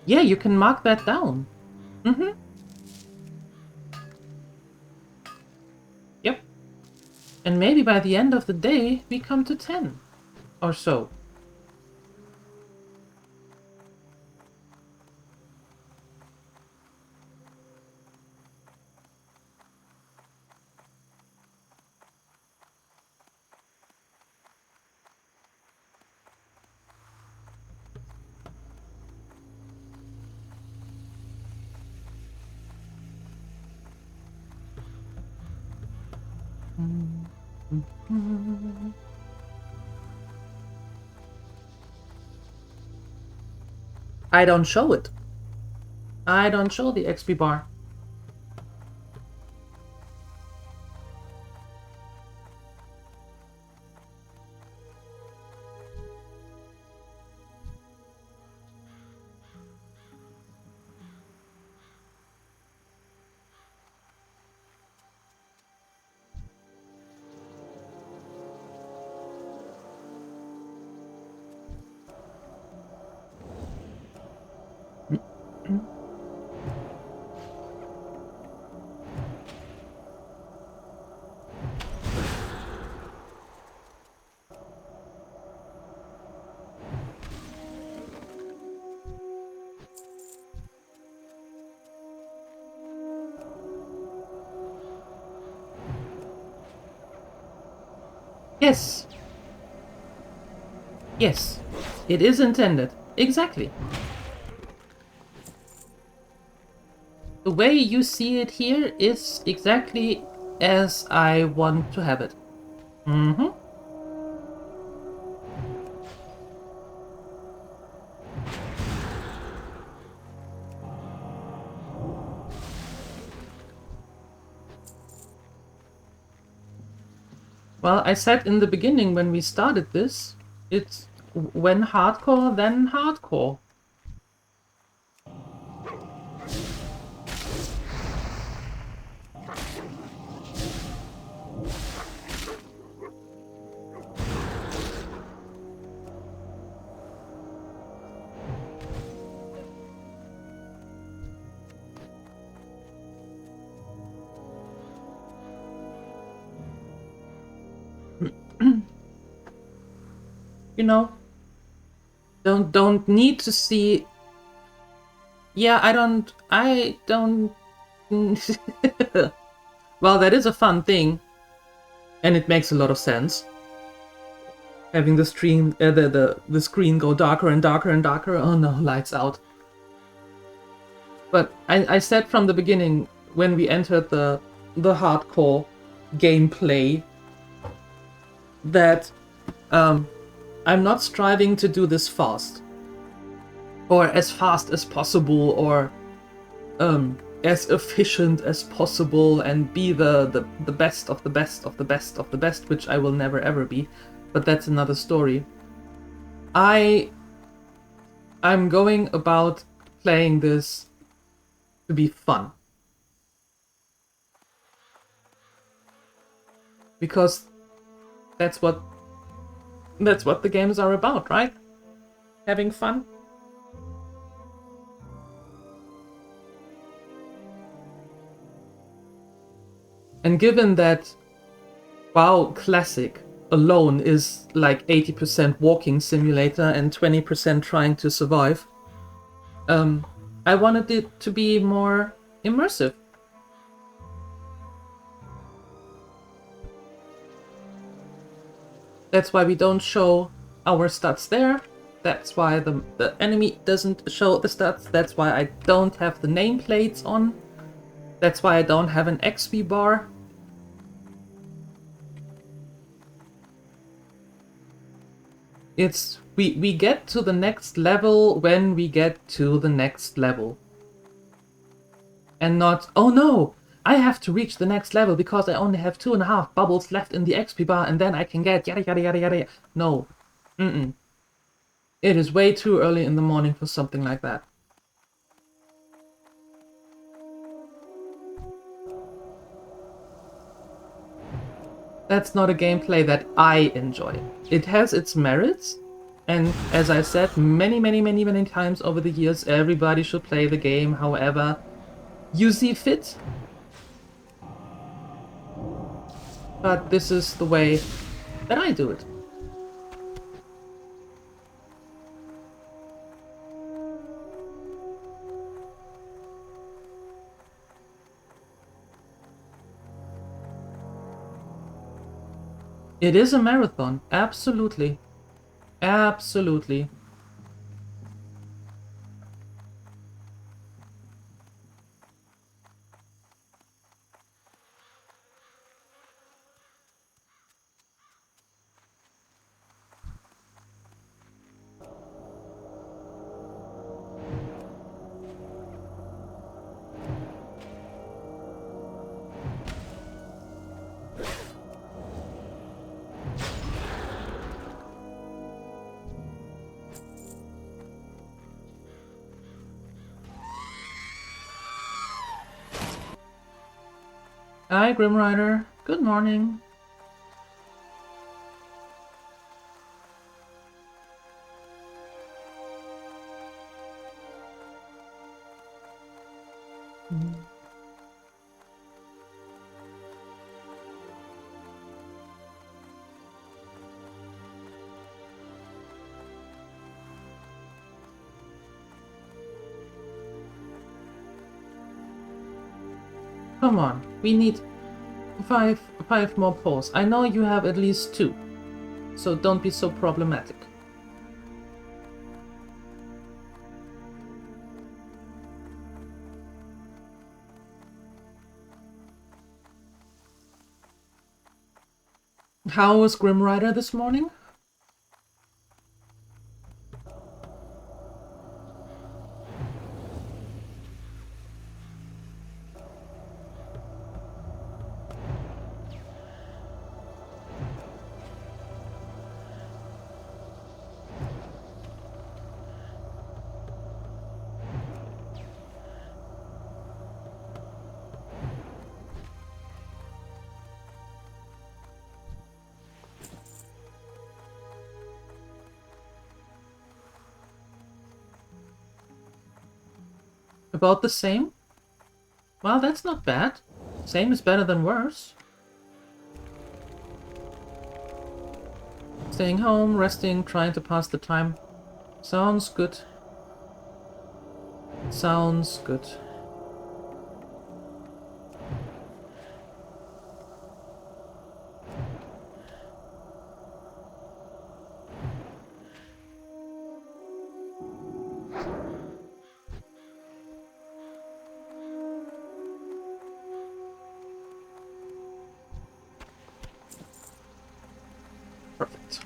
Yeah, you can mark that down. Mm-hmm. Yep. And maybe by the end of the day, we come to 10 or so. I don't show it. I don't show the XP bar. Yes. Yes. It is intended. Exactly. The way you see it here is exactly as I want to have it. Mm-hmm. Well, I said in the beginning when we started this, it's when hardcore, then hardcore. You know, don't need to see. Yeah, I don't. Well, that is a fun thing, and it makes a lot of sense. Having the stream, the screen go darker and darker and darker. Oh no, lights out. But I said from the beginning when we entered the hardcore gameplay that I'm not striving to do this fast. Or as fast as possible, or as efficient as possible, and be the best of the best of the best of the best, which I will never ever be. But that's another story. I'm going about playing this to be fun. Because that's what the games are about, right? Having fun. And given that WoW Classic alone is like 80% walking simulator and 20% trying to survive, I wanted it to be more immersive. That's why we don't show our stats there. That's why the enemy doesn't show the stats. That's why I don't have the nameplates on. That's why I don't have an XP bar. It's we get to the next level when we get to the next level. And not, oh no, I have to reach the next level because I only have 2.5 bubbles left in the XP bar and then I can get yada yada yada yada. No. Mm-mm. It is way too early in the morning for something like that. That's not a gameplay that I enjoy. It has its merits, And as I said many times over the years, everybody should play the game however you see fit. But this is the way that I do it. It is a marathon, absolutely. Absolutely. Hi, Grim Rider. Good morning. Come on, we need five more polls. I know you have at least 2, so don't be so problematic. How was Grim Rider this morning? About the same? Well, that's not bad. Same is better than worse. Staying home, resting, trying to pass the time. Sounds good. Sounds good. Perfect.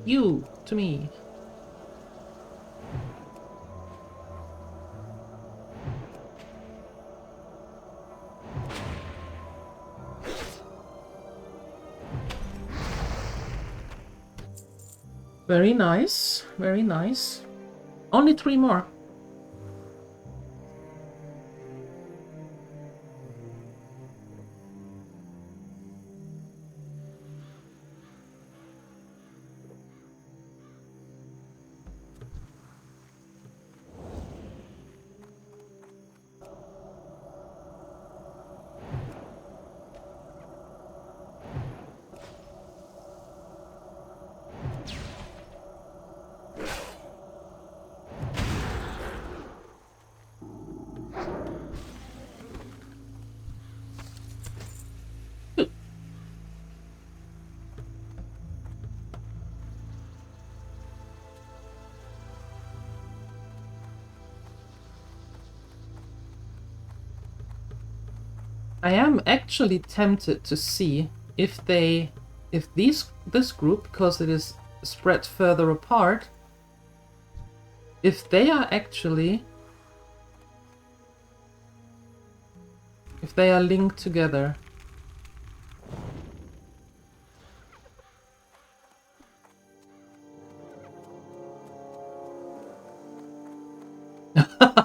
You to me. Very nice, very nice. Only 3 more. I am actually tempted to see if this group, because it is spread further apart, if they are linked together.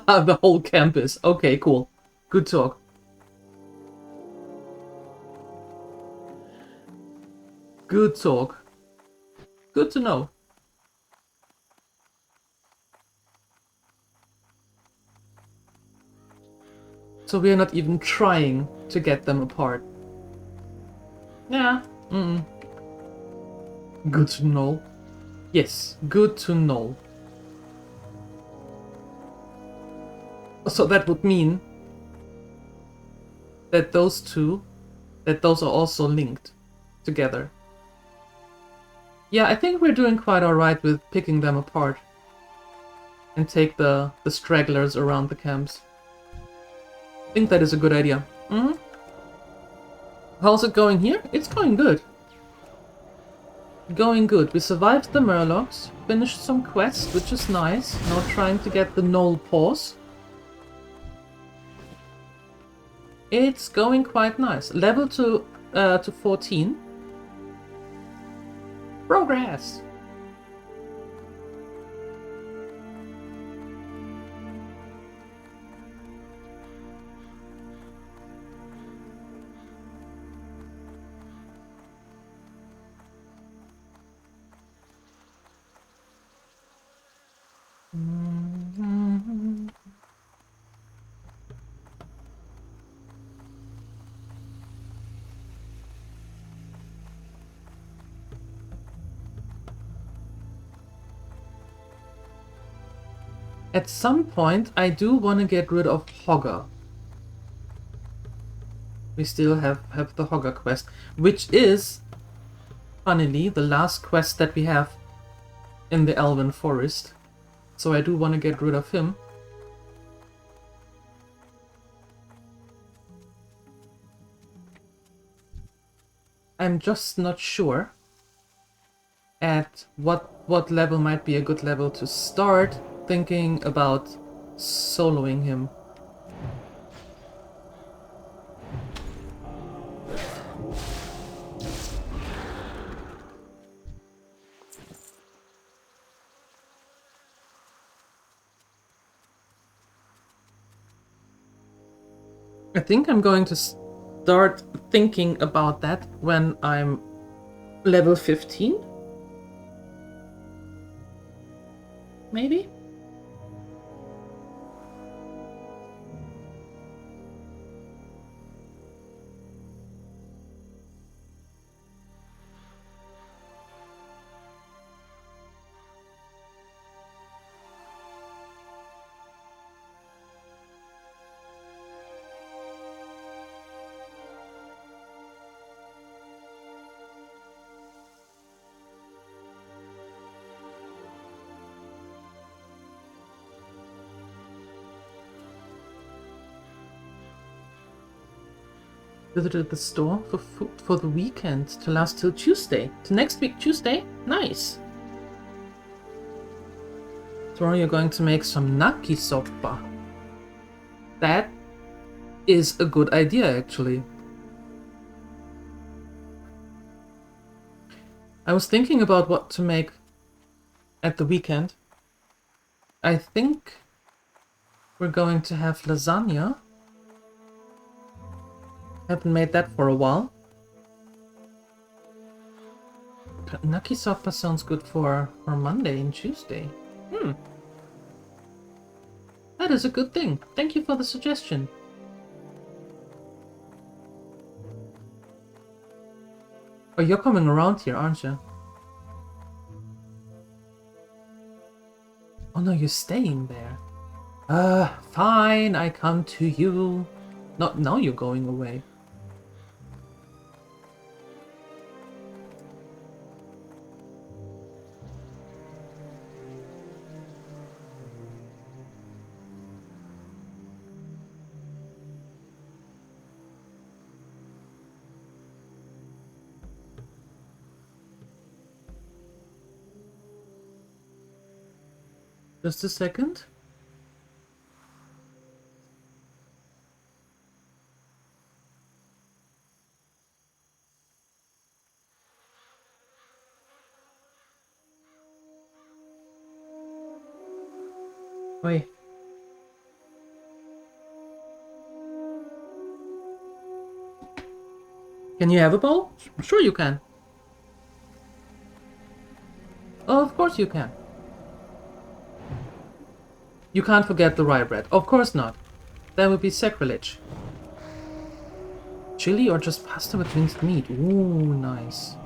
The whole campus. Okay, cool. Good talk. Good talk. Good to know. So we are not even trying to get them apart. Yeah. Good to know. Yes, good to know. So that would mean that those are also linked together. Yeah, I think we're doing quite alright with picking them apart. And take the stragglers around the camps. I think that is a good idea. How's it going here? It's going good. Going good. We survived the Murlocs, finished some quests, which is nice. Now trying to get the Gnoll Paws. It's going quite nice. Level to 14. Progress! At some point, I do want to get rid of Hogger. We still have the Hogger quest, which is, funnily, the last quest that we have in the Elven Forest. So I do want to get rid of him. I'm just not sure at what level might be a good level to start thinking about soloing him. I think I'm going to start thinking about that when I'm level 15? Maybe? Visited the store for food for the weekend to last till Tuesday. To next week, Tuesday? Nice! Tomorrow you're going to make some nakisoppa. That is a good idea, actually. I was thinking about what to make at the weekend. I think we're going to have lasagna. Haven't made that for a while. But nakisoppa sounds good for Monday and Tuesday. That is a good thing. Thank you for the suggestion. Oh, you're coming around here, aren't you? Oh no, you're staying there. Fine, I come to you. Not now you're going away. Just a second. Wait. Can you have a bow? Sure you can. Oh, of course you can. You can't forget the rye bread. Of course not. That would be sacrilege. Chili or just pasta with minced meat? Ooh, nice.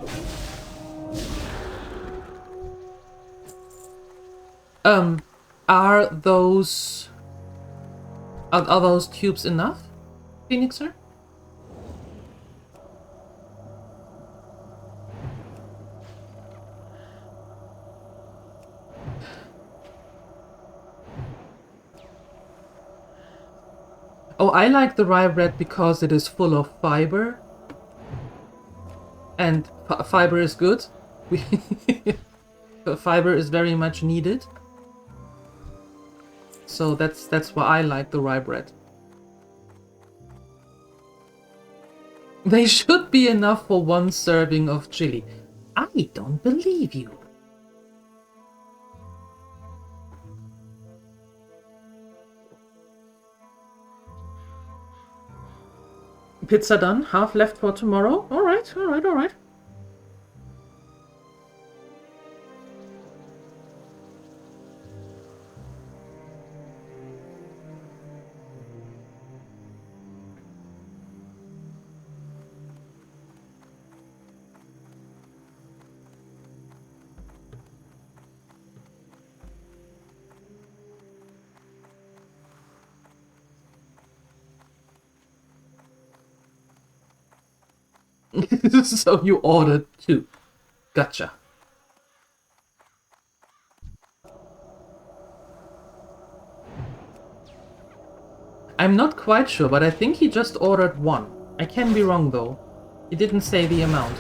Are those... Are those tubes enough, Phoenixer? Oh, I like the rye bread because it is full of fiber. And fiber is good. Fiber is very much needed. So that's why I like the rye bread. They should be enough for one serving of chili. I don't believe you. Pizza done, half left for tomorrow. Alright, alright, alright. So you ordered two. Gotcha. I'm not quite sure, but I think he just ordered one. I can be wrong though. He didn't say the amount.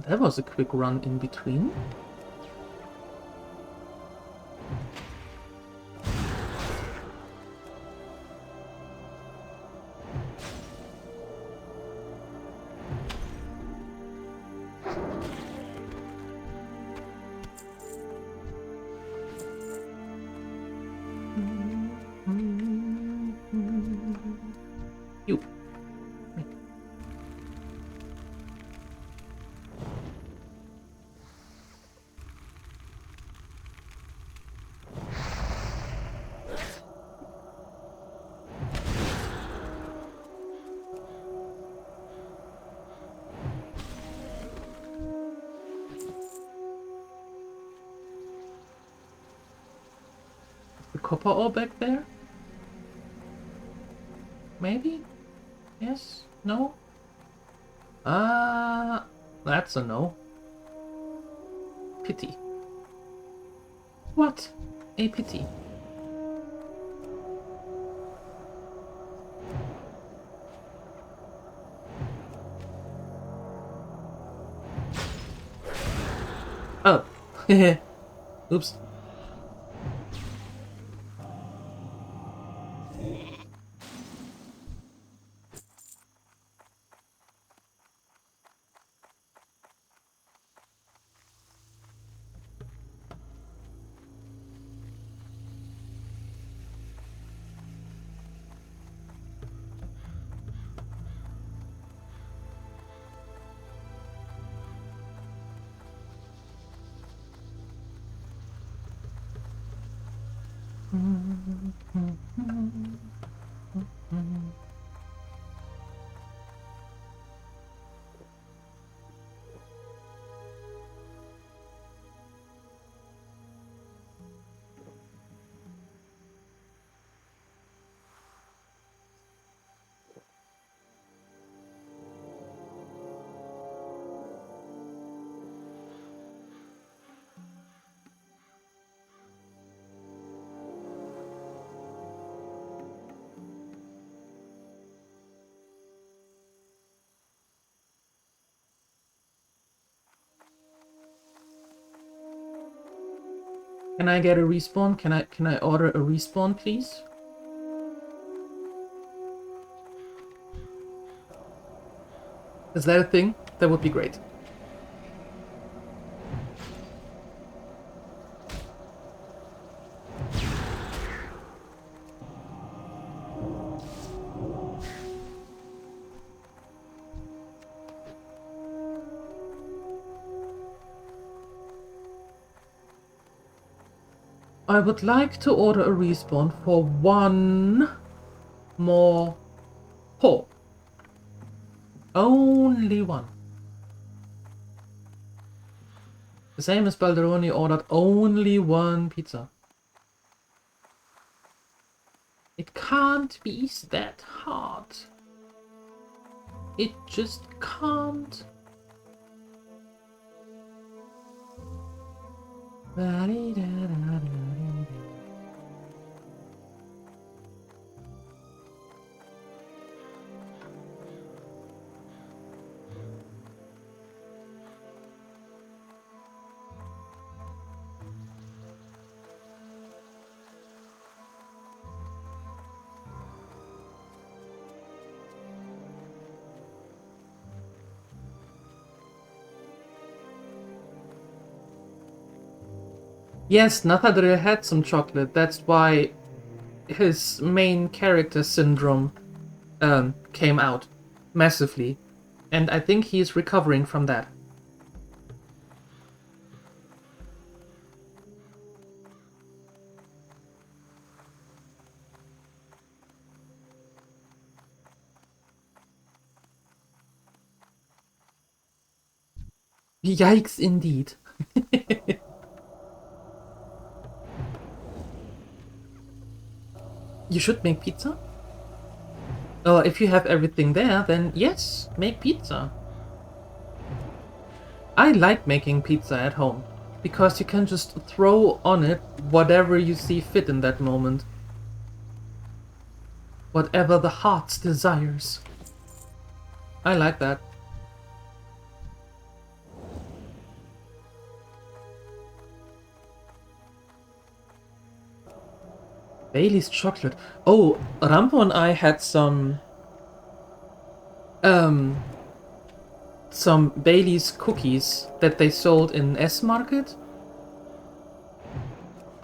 That was a quick run in between. You. The copper ore back there? Maybe? Yes? No? That's a no. Pity. What a pity. Oh. Oops. Can I get a respawn? Can I order a respawn, please? Is that a thing? That would be great. I would like to order a respawn for one more pull. Only one. The same as Balderoni ordered only one pizza. It can't be that hard. It just can't. Yes, Nathadriel had some chocolate. That's why his main character syndrome came out massively. And I think he's recovering from that. Yikes, indeed. You should make pizza? If you have everything there, then yes, make pizza. I like making pizza at home, because you can just throw on it whatever you see fit in that moment. Whatever the heart desires. I like that. Bailey's chocolate. Oh, Rampo and I had some Bailey's cookies that they sold in S Market.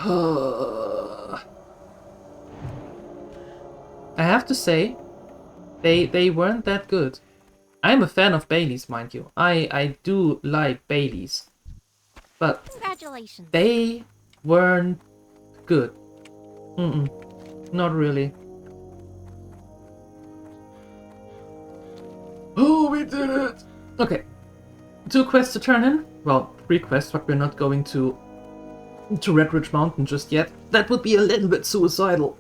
I have to say, they weren't that good. I'm a fan of Bailey's, mind you. I do like Bailey's, but Congratulations. they weren't good. Not really. Oh, we did it! Okay. 2 quests to turn in. Well, 3 quests, but we're not going to Red Ridge Mountain just yet. That would be a little bit suicidal.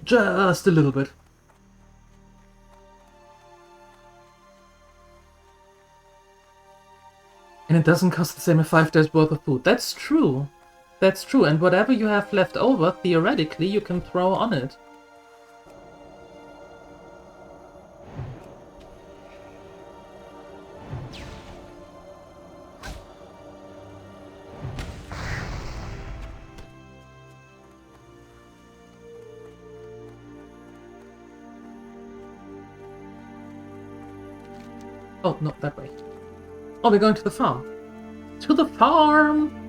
Just a little bit. And it doesn't cost the same as 5 days worth of food. That's true. That's true, and whatever you have left over, theoretically, you can throw on it. Oh, no, that way. Oh, we're going to the farm. To the farm!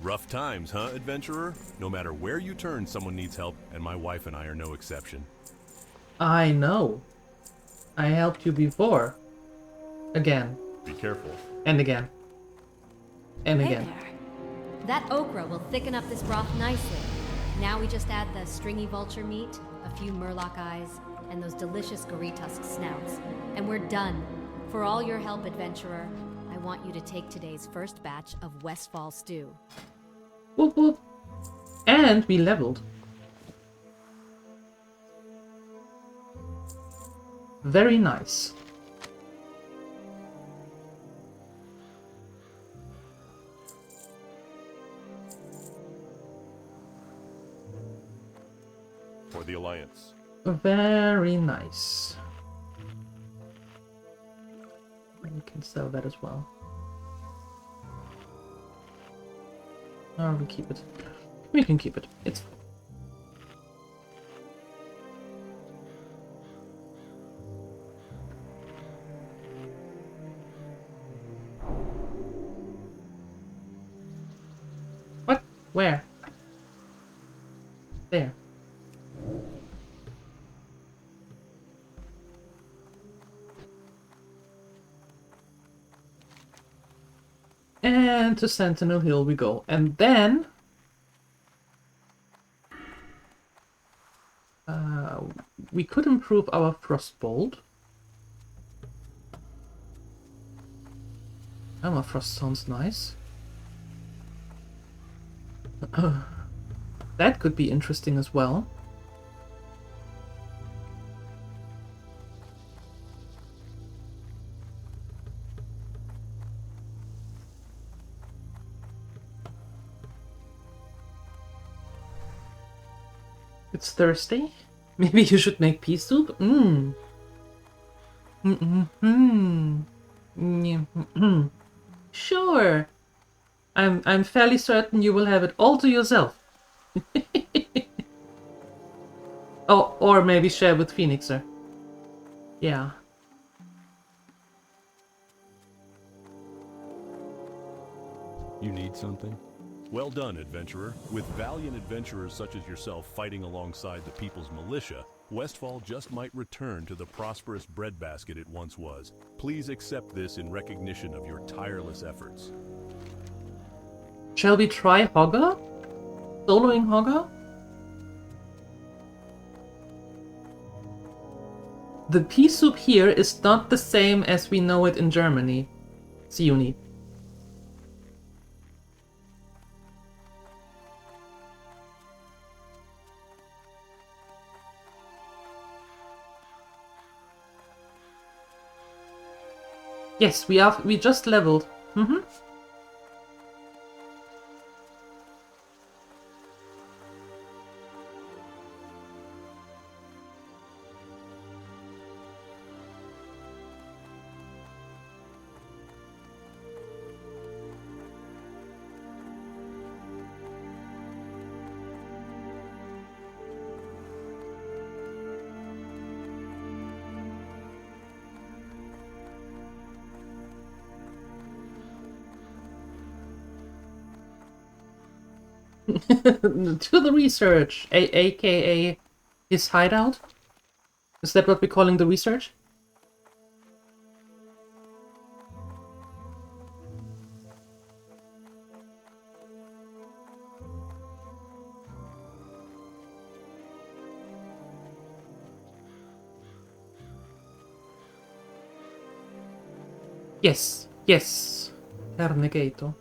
Rough times, huh, adventurer? No matter where you turn, someone needs help, and my wife and I are no exception. I know. I helped you before. Again. Be careful. And again. And Hey again. there. That okra will thicken up this broth nicely. Now we just add the stringy vulture meat, a few murloc eyes, and those delicious goritusk snouts. And we're done. For all your help, adventurer, I want you to take today's first batch of Westfall stew. Whoop whoop. And we leveled. Very nice. For the Alliance. Very nice. And we can sell that as well. Or we keep it. We can keep it. It's fine. What? Where? There. And to Sentinel Hill we go. And then... we could improve our Frostbolt. Armor Frost sounds nice. That could be interesting as well. It's Thursday. Maybe you should make pea soup? Sure. I'm fairly certain you will have it all to yourself. Oh, or maybe share with Phoenixer. Yeah. You need something? Well done, adventurer. With valiant adventurers such as yourself fighting alongside the people's militia, Westfall just might return to the prosperous breadbasket it once was. Please accept this in recognition of your tireless efforts. Shall we try Hogger? Soloing Hogger? The pea soup here is not the same as we know it in Germany. Siuni. Yes, we just leveled. To the research, aka his hideout. Is that what we're calling the research? Yes, yes. Carnegato.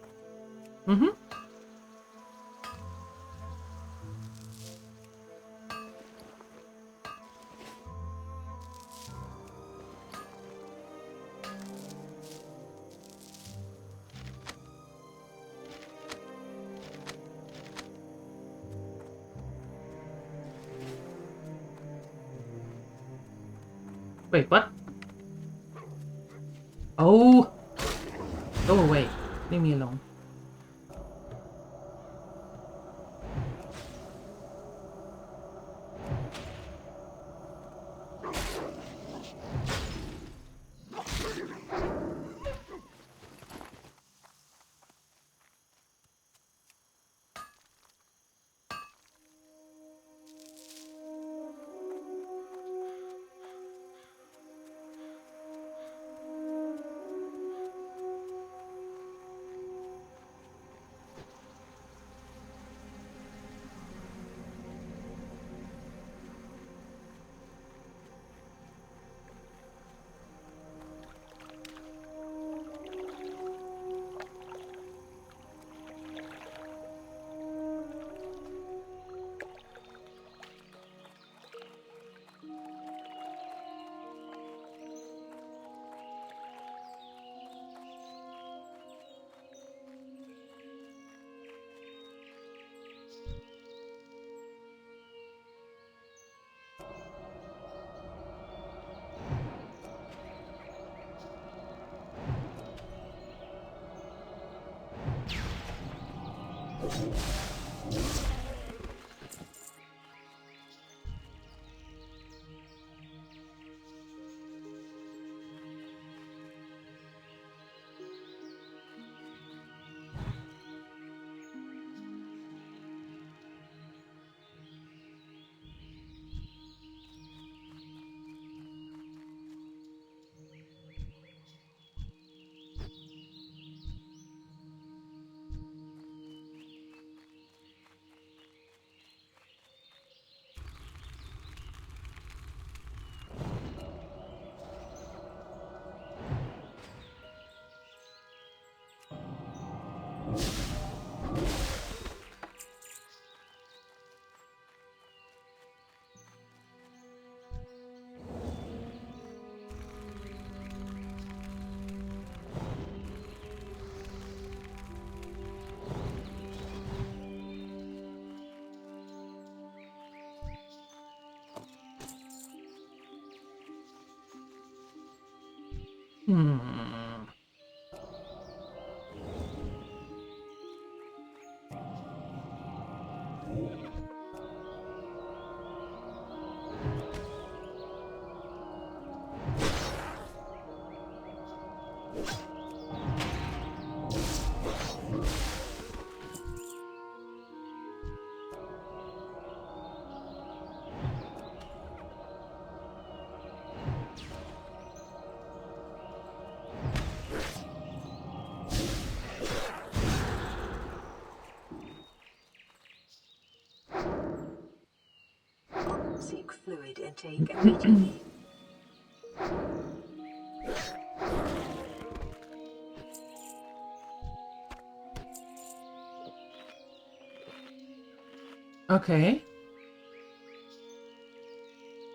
Wait, what? Oh! Go away. Leave me alone. Seek fluid intake immediately. Okay.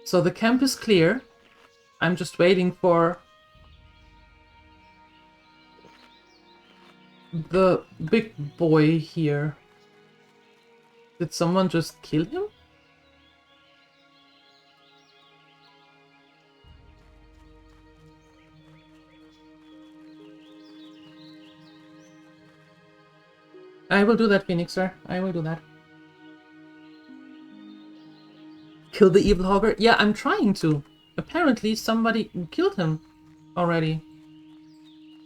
So the camp is clear. I'm just waiting for the big boy here. Did someone just kill him? I will do that, Phoenixer. I will do that. Kill the evil hogger? Yeah, I'm trying to. Apparently somebody killed him already.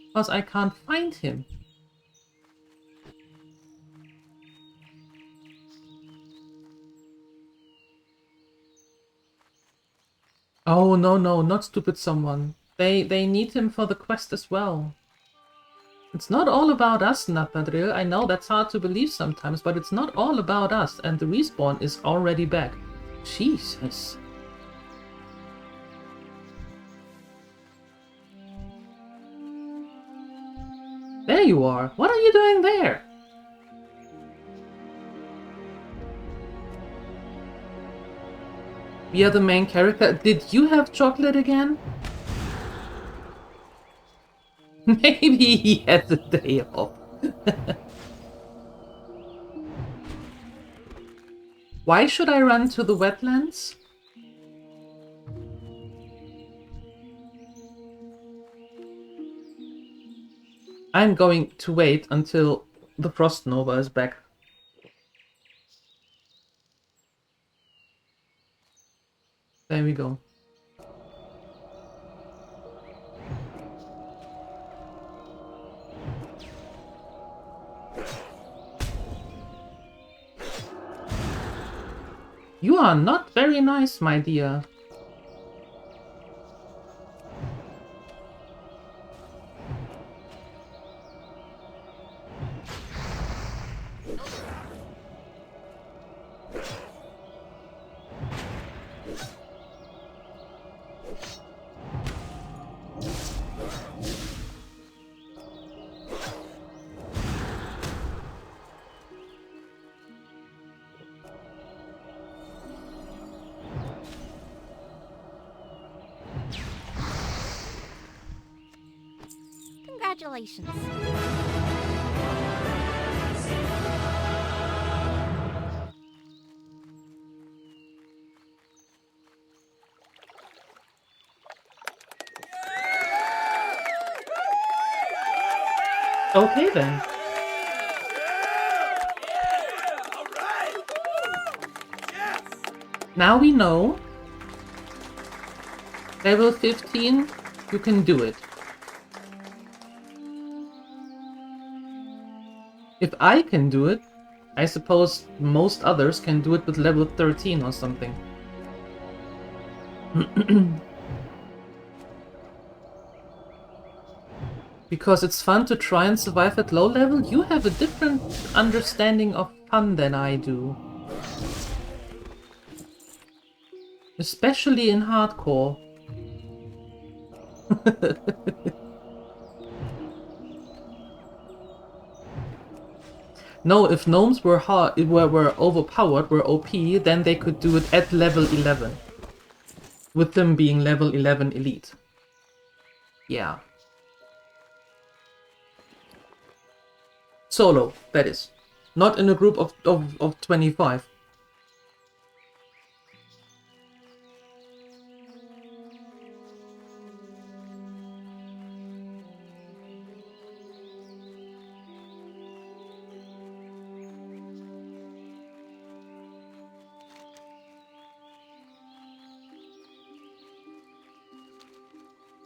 Because I can't find him. Oh, no, not stupid someone. They need him for the quest as well. It's not all about us, Nathadril. I know that's hard to believe sometimes, but it's not all about us, and the respawn is already back. Jesus. There you are. What are you doing there? We are the main character. Did you have chocolate again? Maybe he had the day off. Why should I run to the wetlands? I'm going to wait until the Frost Nova is back. There we go. You are not very nice, my dear. Congratulations. Okay then. Now we know. Level 15, you can do it. If I can do it, I suppose most others can do it with level 13 or something. Because it's fun to try and survive at low level, you have a different understanding of fun than I do. Especially in hardcore. No, if gnomes were overpowered, were OP, then they could do it at level 11. With them being level 11 elite. Yeah. Solo, that is. Not in a group of 25.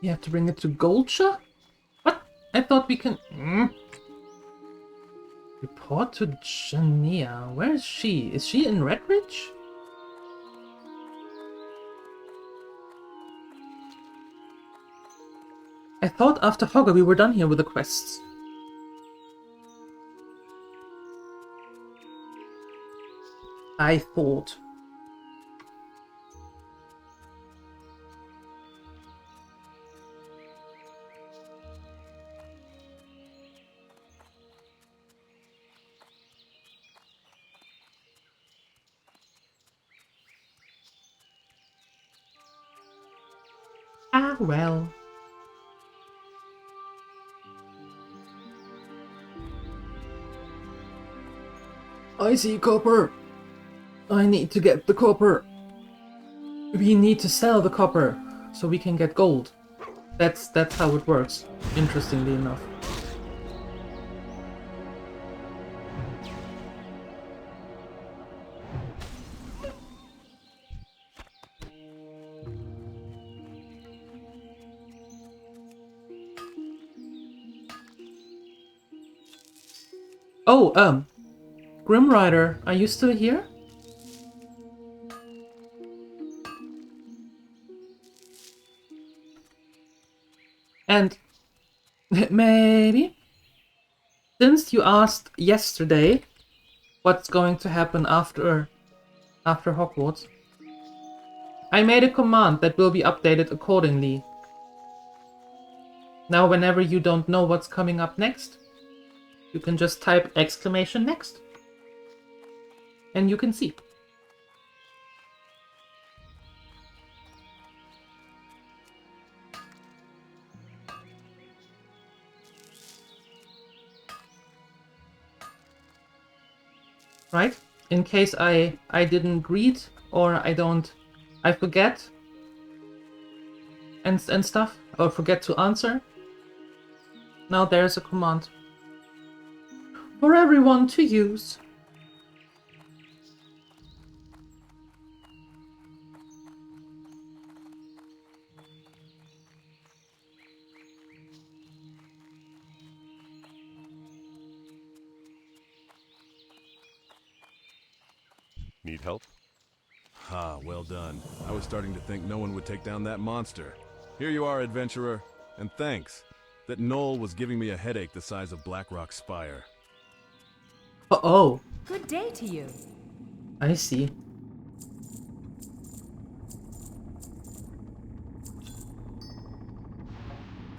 You have to bring it to Goldsha? What? I thought we can... Report to Jania. Where is she? Is she in Redridge? I thought after Hogger we were done here with the quests. I thought. Ah, well. I see copper. I need to get the copper. We need to sell the copper so we can get gold. That's how it works, interestingly enough. Oh, Grim Rider, are you still here? And maybe, since you asked yesterday what's going to happen after Hogwarts, I made a command that will be updated accordingly. Now whenever you don't know what's coming up next, you can just type !next and you can see. Right? In case I didn't read or I forget and stuff, or forget to answer. Now there's a command for everyone to use. Need help? Ah, well done. I was starting to think no one would take down that monster. Here you are, adventurer, and thanks. That knoll was giving me a headache the size of Blackrock's spire. Oh, Good day to you. I see.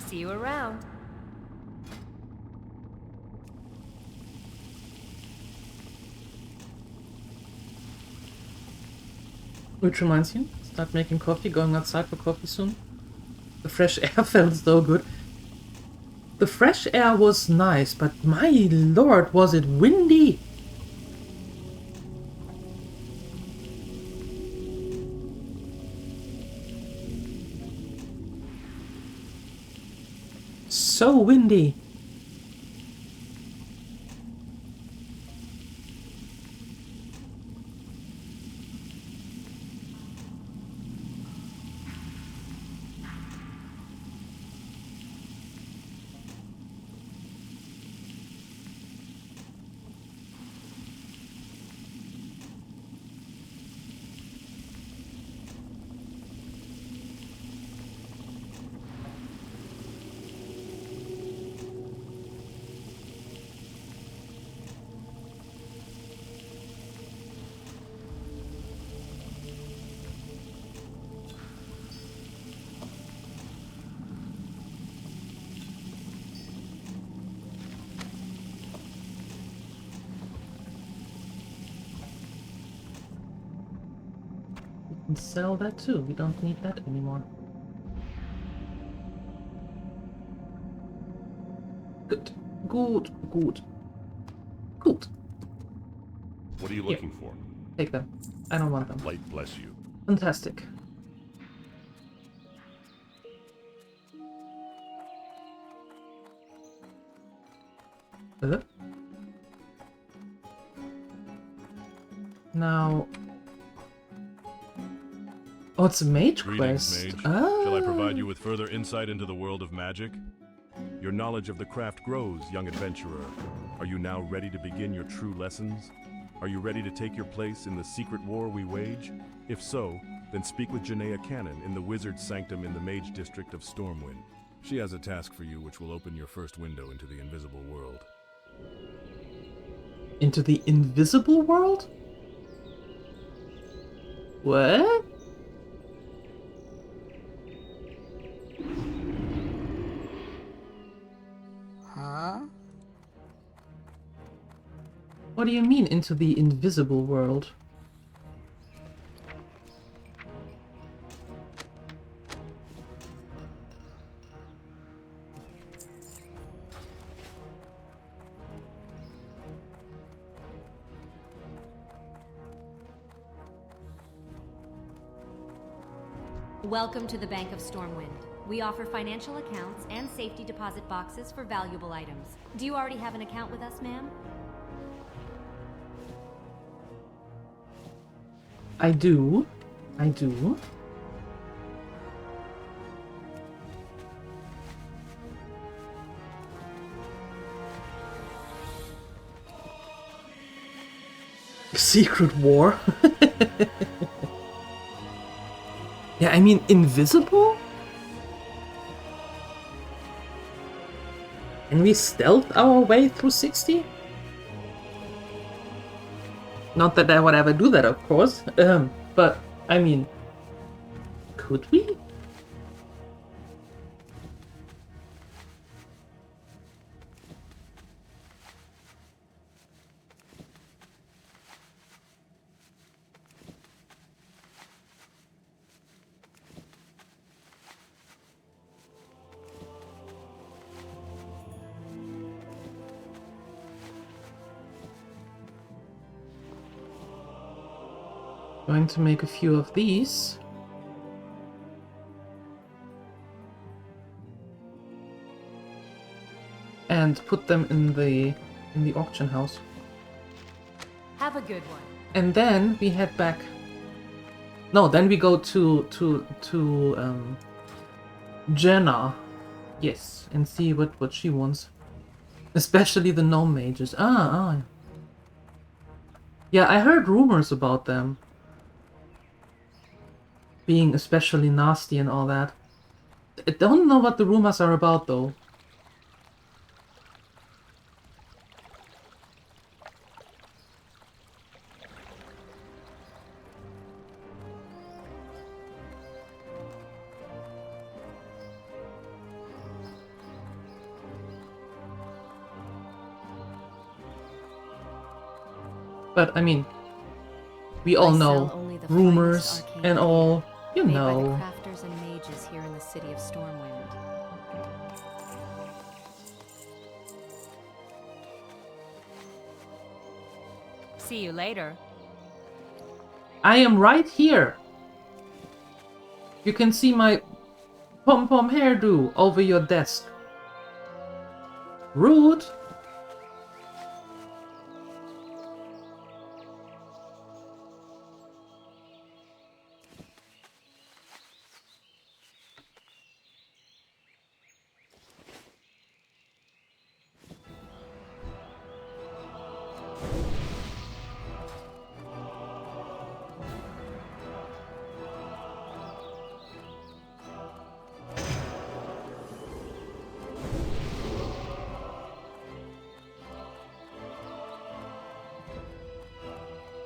See you around. Which reminds you, start making coffee, going outside for coffee soon. The fresh air felt so good. The fresh air was nice, but my lord, was it windy! So windy! And sell that too. We don't need that anymore. Good. Good. Good. Good. What are you looking for? Take them. I don't want them. Light bless you. Fantastic. Now... Oh, it's a mage Greetings, quest. mage. Ah. Shall I provide you with further insight into the world of magic? Your knowledge of the craft grows, young adventurer. Are you now ready to begin your true lessons? Are you ready to take your place in the secret war we wage? If so, then speak with Janaea Cannon in the Wizard's Sanctum in the Mage District of Stormwind. She has a task for you which will open your first window into the invisible world. Into the invisible world? What? Huh? What do you mean, into the invisible world? Welcome to the Bank of Stormwind. We offer financial accounts and safety deposit boxes for valuable items. Do you already have an account with us, ma'am? I do. I do. Secret war? Yeah, I mean, invisible? And we stealth our way through 60? Not that I would ever do that, of course. But, I mean, could we? Going to make a few of these. And put them in the auction house. Have a good one. And then we head back. No, then we go to Jenna. Yes, and see what she wants. Especially the gnome mages. Ah. Yeah, I heard rumors about them being especially nasty and all that. I don't know what the rumors are about though. But I mean, we all know rumors and all, you Made by the know. crafters and mages here in the city of Stormwind. See you later. I am right here. You can see my pom-pom hairdo over your desk. Rude.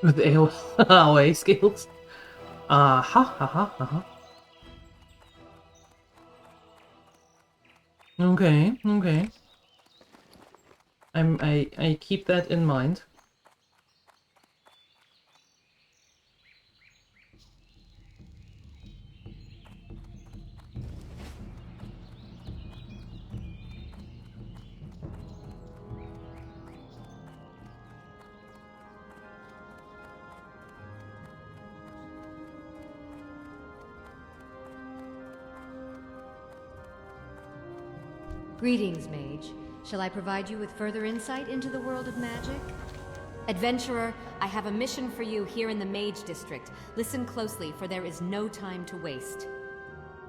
With the AOA skills. Okay. I keep that in mind. Greetings, mage. Shall I provide you with further insight into the world of magic? Adventurer, I have a mission for you here in the Mage District. Listen closely, for there is no time to waste.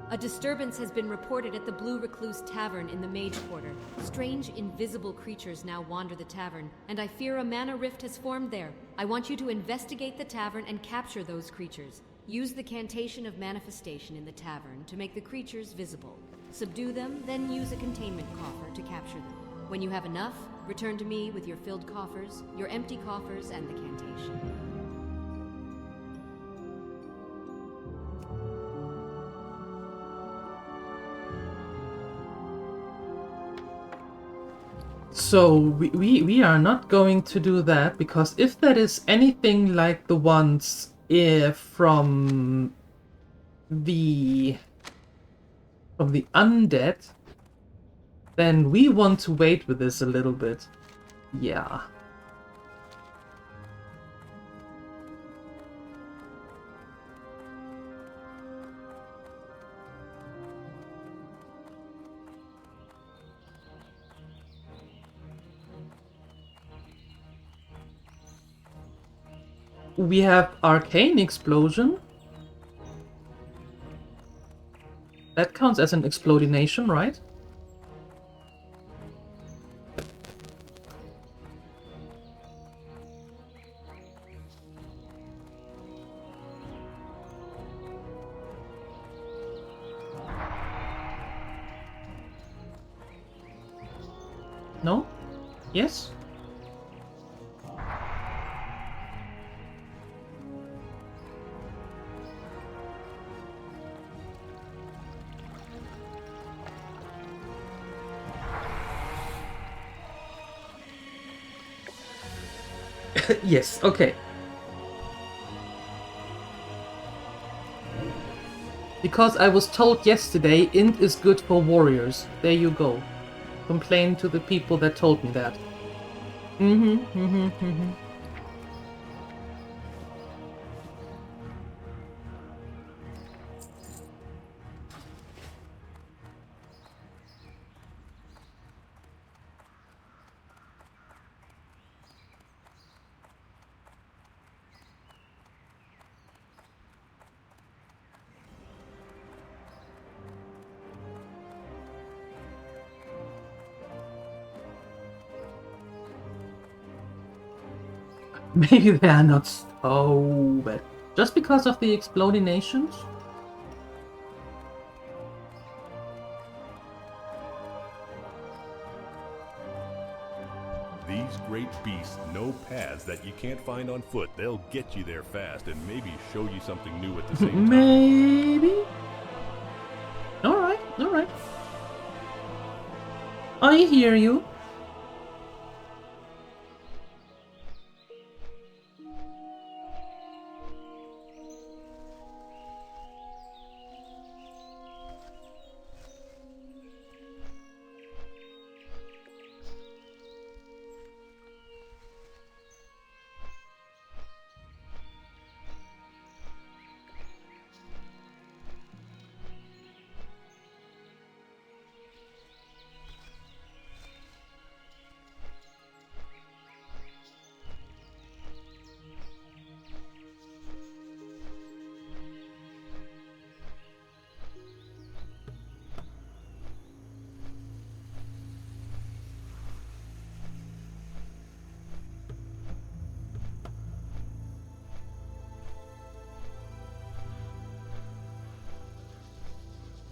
A disturbance has been reported at the Blue Recluse Tavern in the Mage Quarter. Strange, invisible creatures now wander the tavern, and I fear a mana rift has formed there. I want you to investigate the tavern and capture those creatures. Use the Cantation of Manifestation in the tavern to make the creatures visible. Subdue them, then use a containment coffer to capture them. When you have enough, return to me with your filled coffers, your empty coffers, and the Cantation. So we are not going to do that, because if that is anything like the ones from the undead, then we want to wait with this a little bit. Yeah. We have Arcane Explosion. That counts as an explodination, right? No? Yes? Yes, okay. Because I was told yesterday, int is good for warriors. There you go. Complain to the people that told me that. Maybe they are not so bad. Just because of the explodinations? These great beasts know paths that you can't find on foot. They'll get you there fast and maybe show you something new at the same time. Maybe? Alright, alright. I hear you.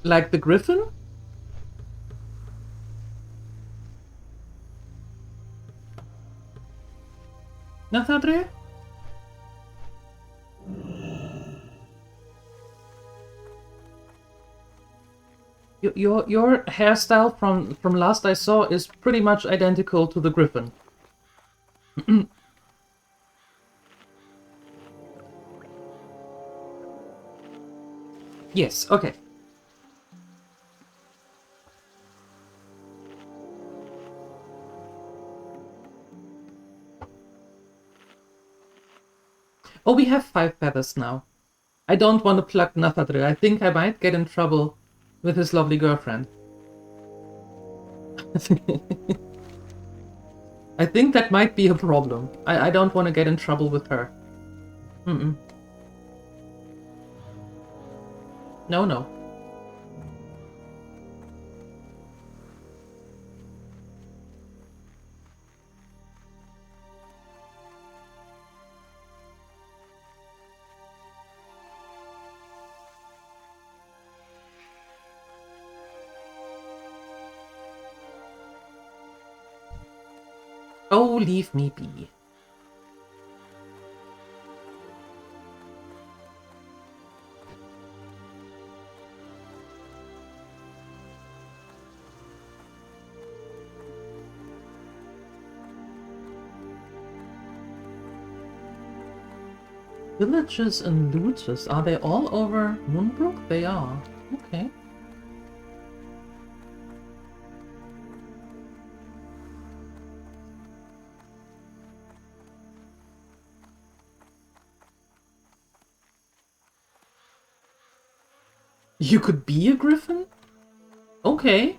Like the griffin? Nathadre? Your hairstyle from last I saw is pretty much identical to the griffin. Yes, okay. Oh, we have 5 feathers now. I don't want to pluck Nathadre. I think I might get in trouble with his lovely girlfriend. I think that might be a problem. I don't want to get in trouble with her. Mm-mm. No, no. Oh, leave me be. Villages and looters, are they all over Moonbrook? They are. Okay. You could be a griffin? Okay.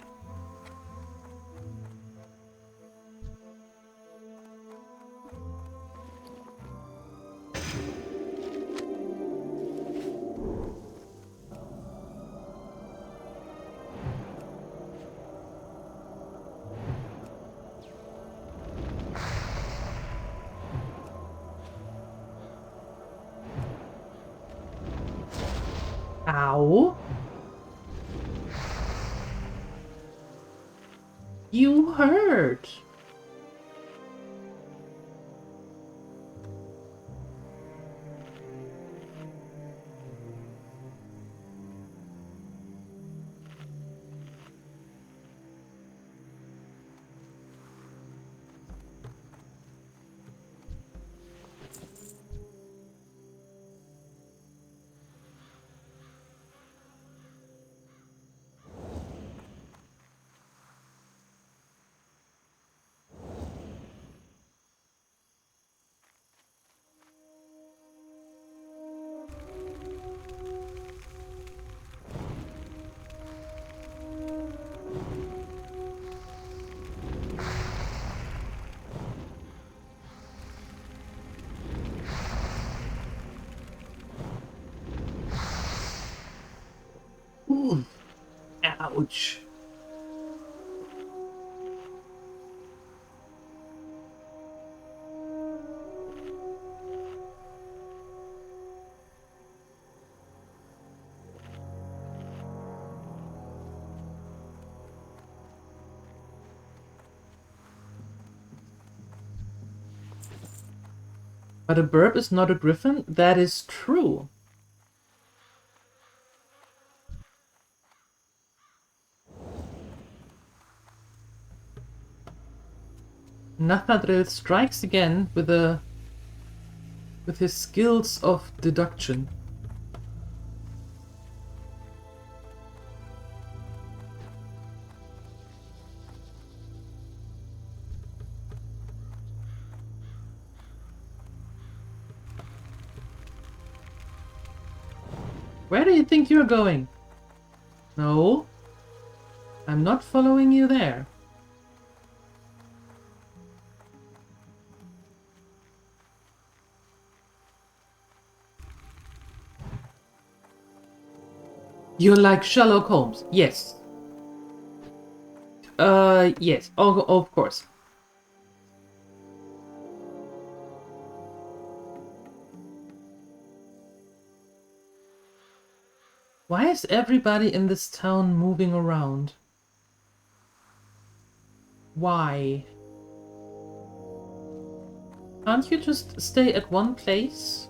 Ow. You hurt. Ooh. Ouch. But a burb is not a griffin? That is true. Nathadril strikes again with his skills of deduction. Where do you think you're going? No, I'm not following you there. You're like Sherlock Holmes. Yes. Yes. Oh, of course. Why is everybody in this town moving around? Why? Can't you just stay at one place?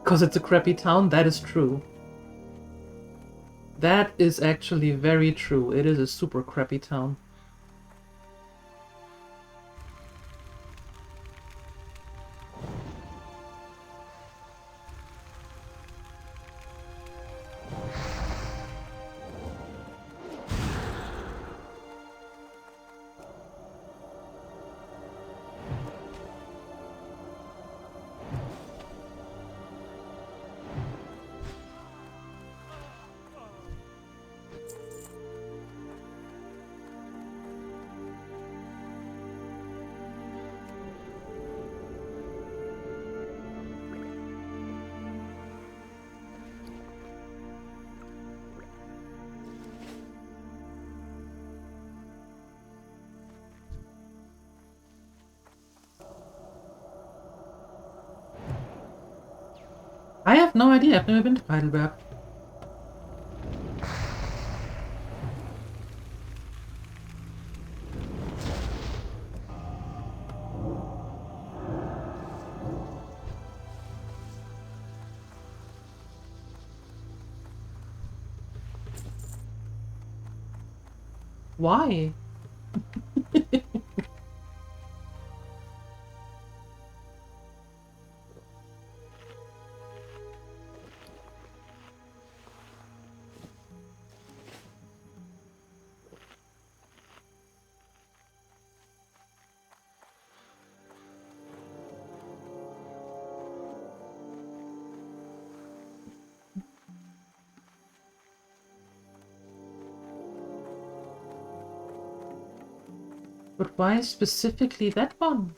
Because it's a crappy town? That is true. That is actually very true. It is a super crappy town. have no idea. I've never been to Heidelberg. Why? But why specifically that one?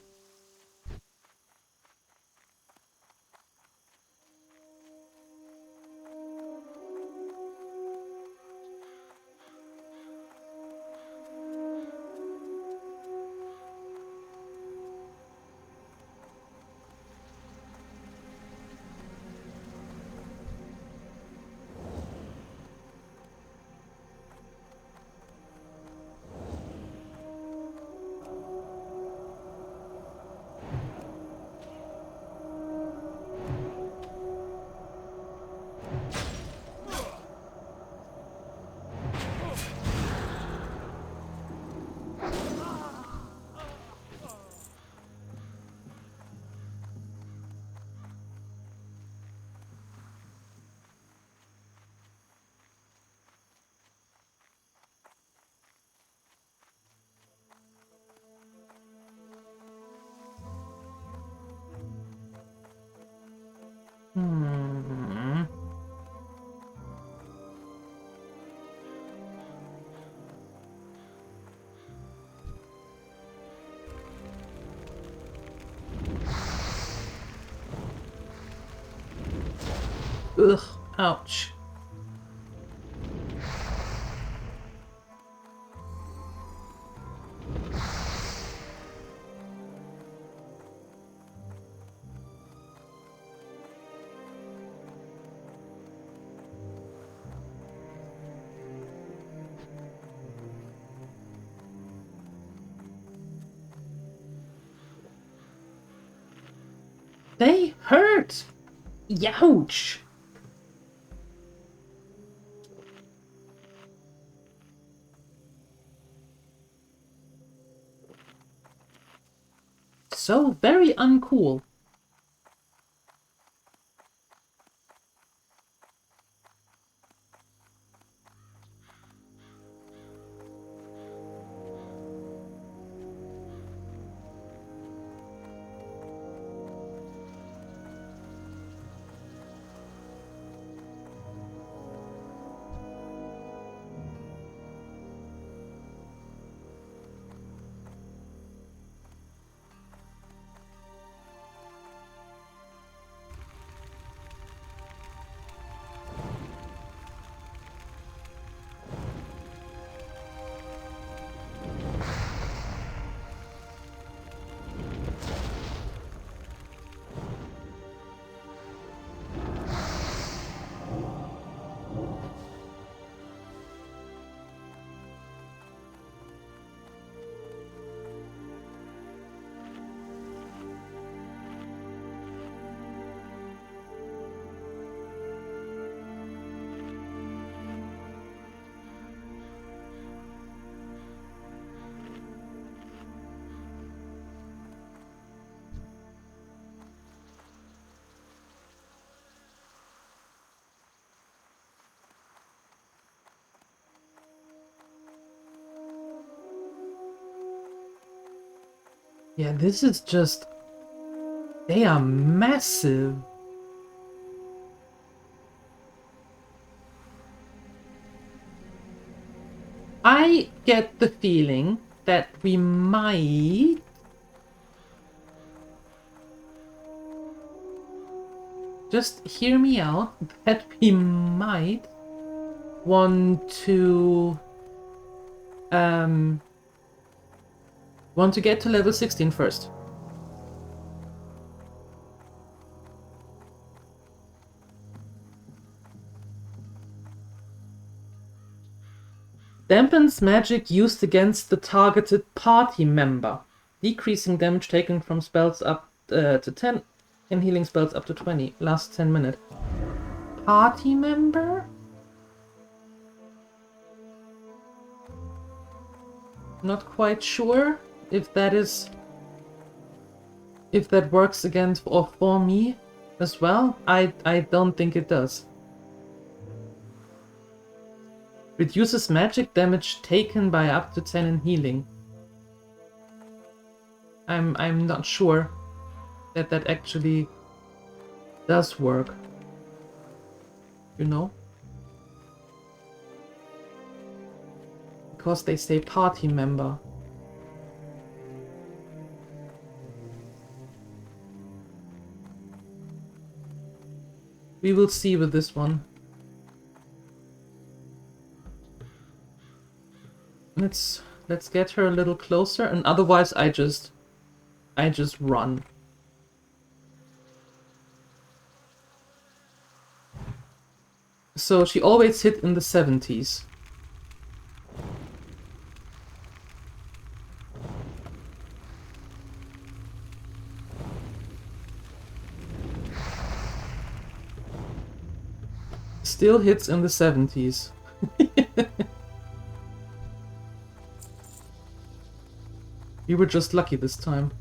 Hmm. Ugh, ouch. They hurt! Youch! So very uncool. Yeah, this is just... They are massive. I get the feeling that we might... Just hear me out, that we might want to... want to get to level 16 first. Dampens magic used against the targeted party member, decreasing damage taken from spells up to 10 and healing spells up to 20. Last 10 minutes. Party member? Not quite sure if that works against or for me as well. I don't think it does. Reduces magic damage taken by up to 10 in healing. I'm not sure that actually does work. You know? Because they say party member. We will see with this one. Let's get her a little closer, and otherwise I just run. So she always hit in the 70s. Still hits in the 70s. You were just lucky this time.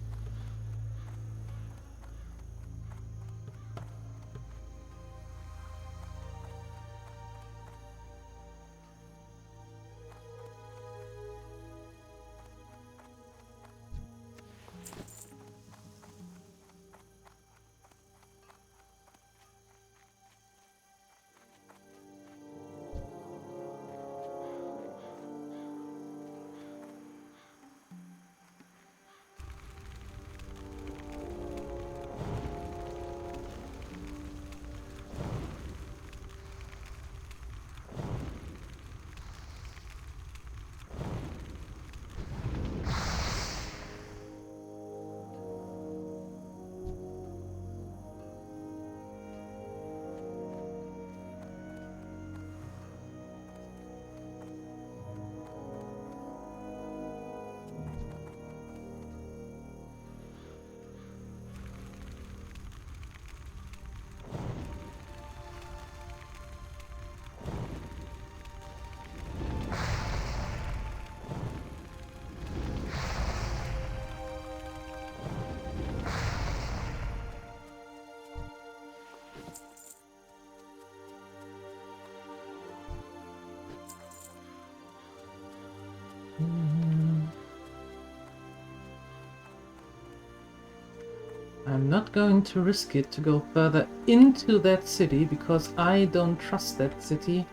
I'm not going to risk it to go further into that city because I don't trust that city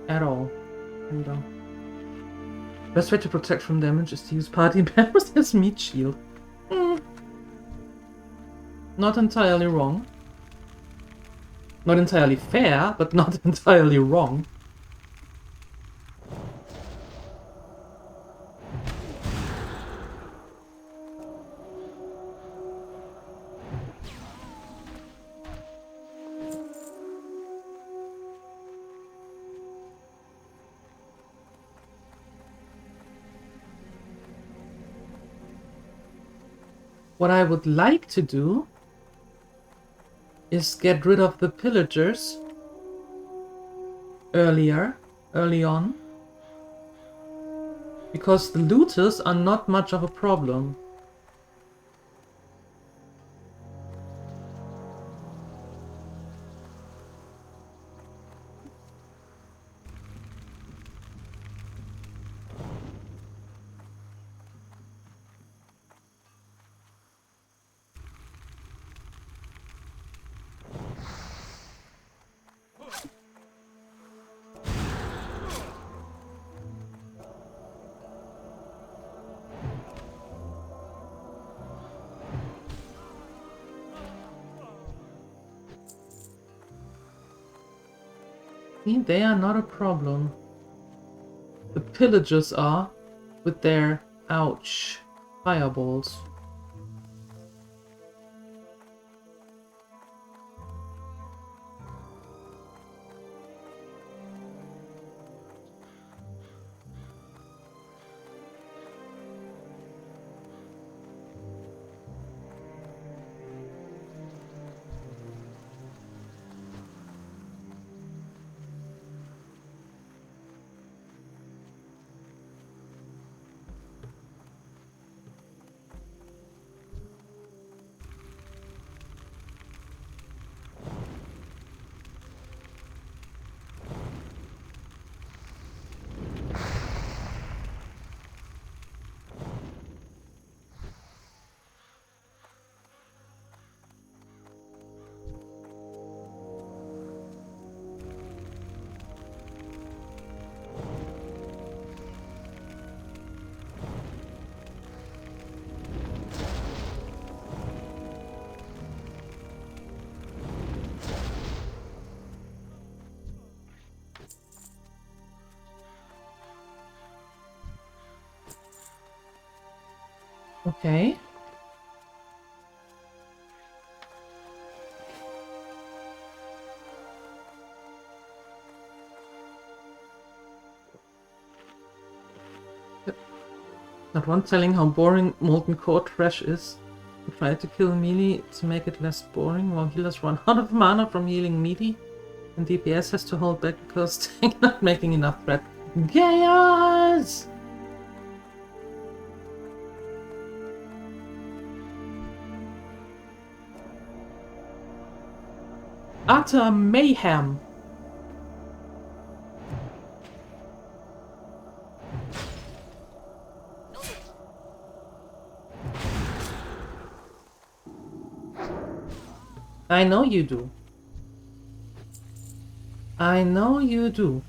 at all. And, best way to protect from damage is to use party members as meat shield. Not entirely wrong. Not entirely fair, but not entirely wrong. What I would like to do is get rid of the pillagers early on, because the looters are not much of a problem. They are not a problem. The pillagers are, with their ouch fireballs. Okay. Not one telling how boring Molten Core Trash is. We try to kill melee to make it less boring, while healers run out of mana from healing melee, and DPS has to hold back because they're not making enough threat. Chaos! Utter mayhem! I know you do. I know you do.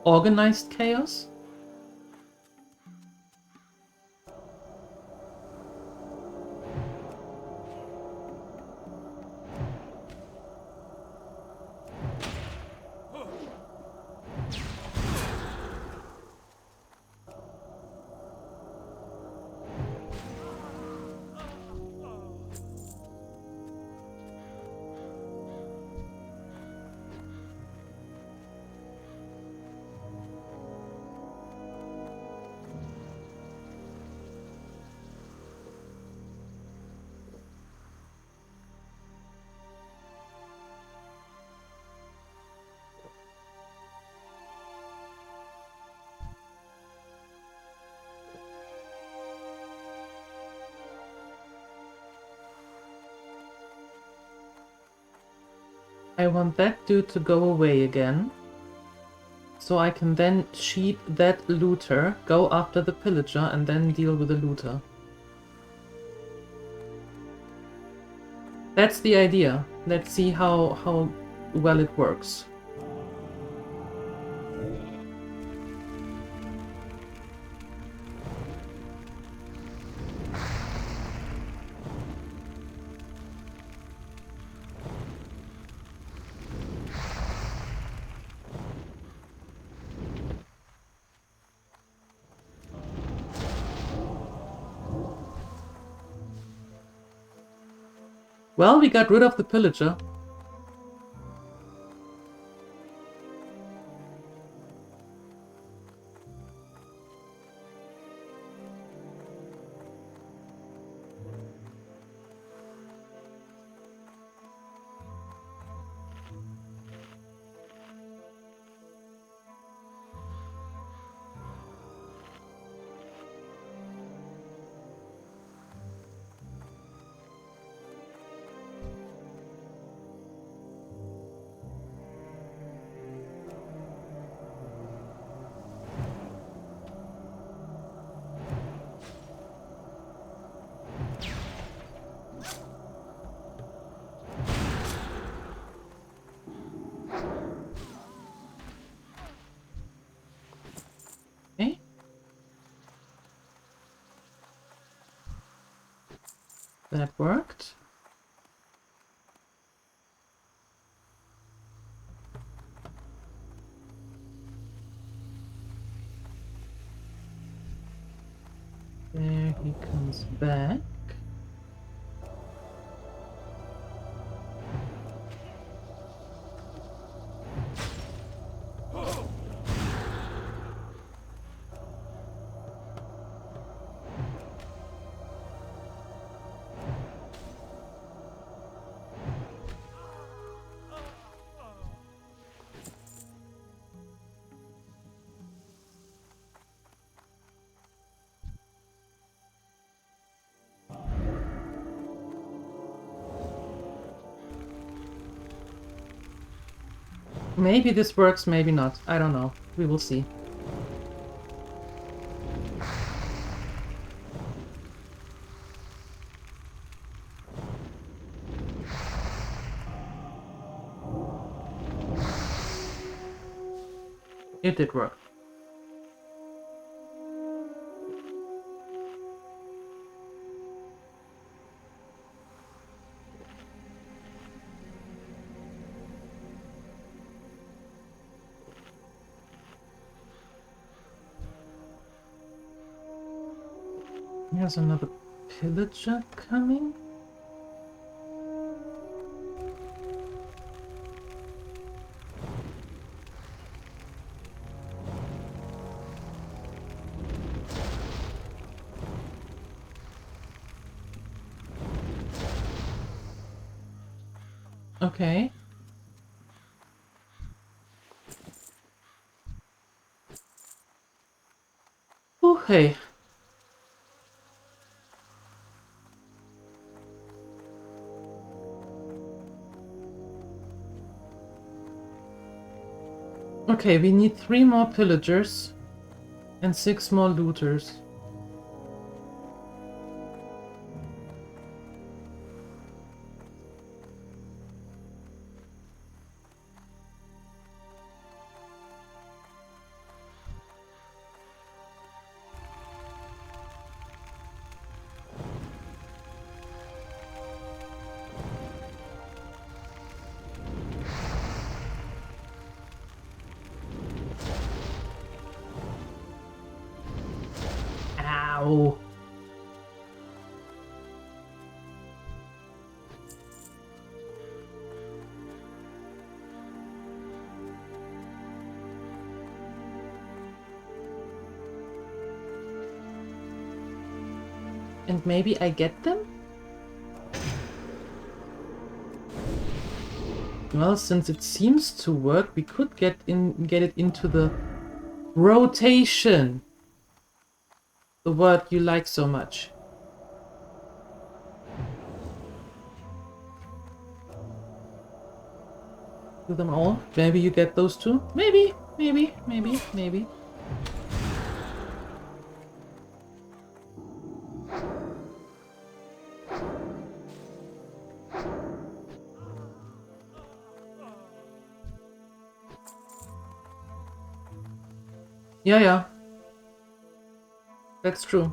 Organized chaos? I want that dude to go away again, so I can then cheat that looter, go after the pillager, and then deal with the looter. That's the idea. Let's see how well it works. Well, we got rid of the pillager. Okay. That worked. There he comes back. Maybe this works, maybe not. I don't know. We will see. It did work. Here's another pillager coming. Okay. Okay. Okay, we need 3 more pillagers and 6 more looters. Ow. And maybe I get them? Well, since it seems to work, we could get it into the rotation. The word you like so much. Do them all. Maybe you get those two. Maybe. Yeah. That's true.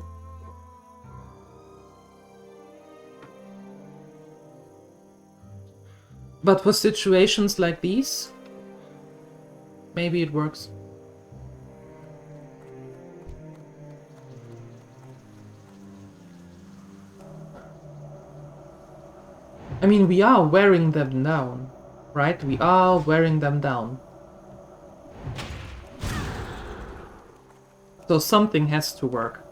But for situations like these, maybe it works. I mean, we are wearing them down, right? We are wearing them down. So something has to work.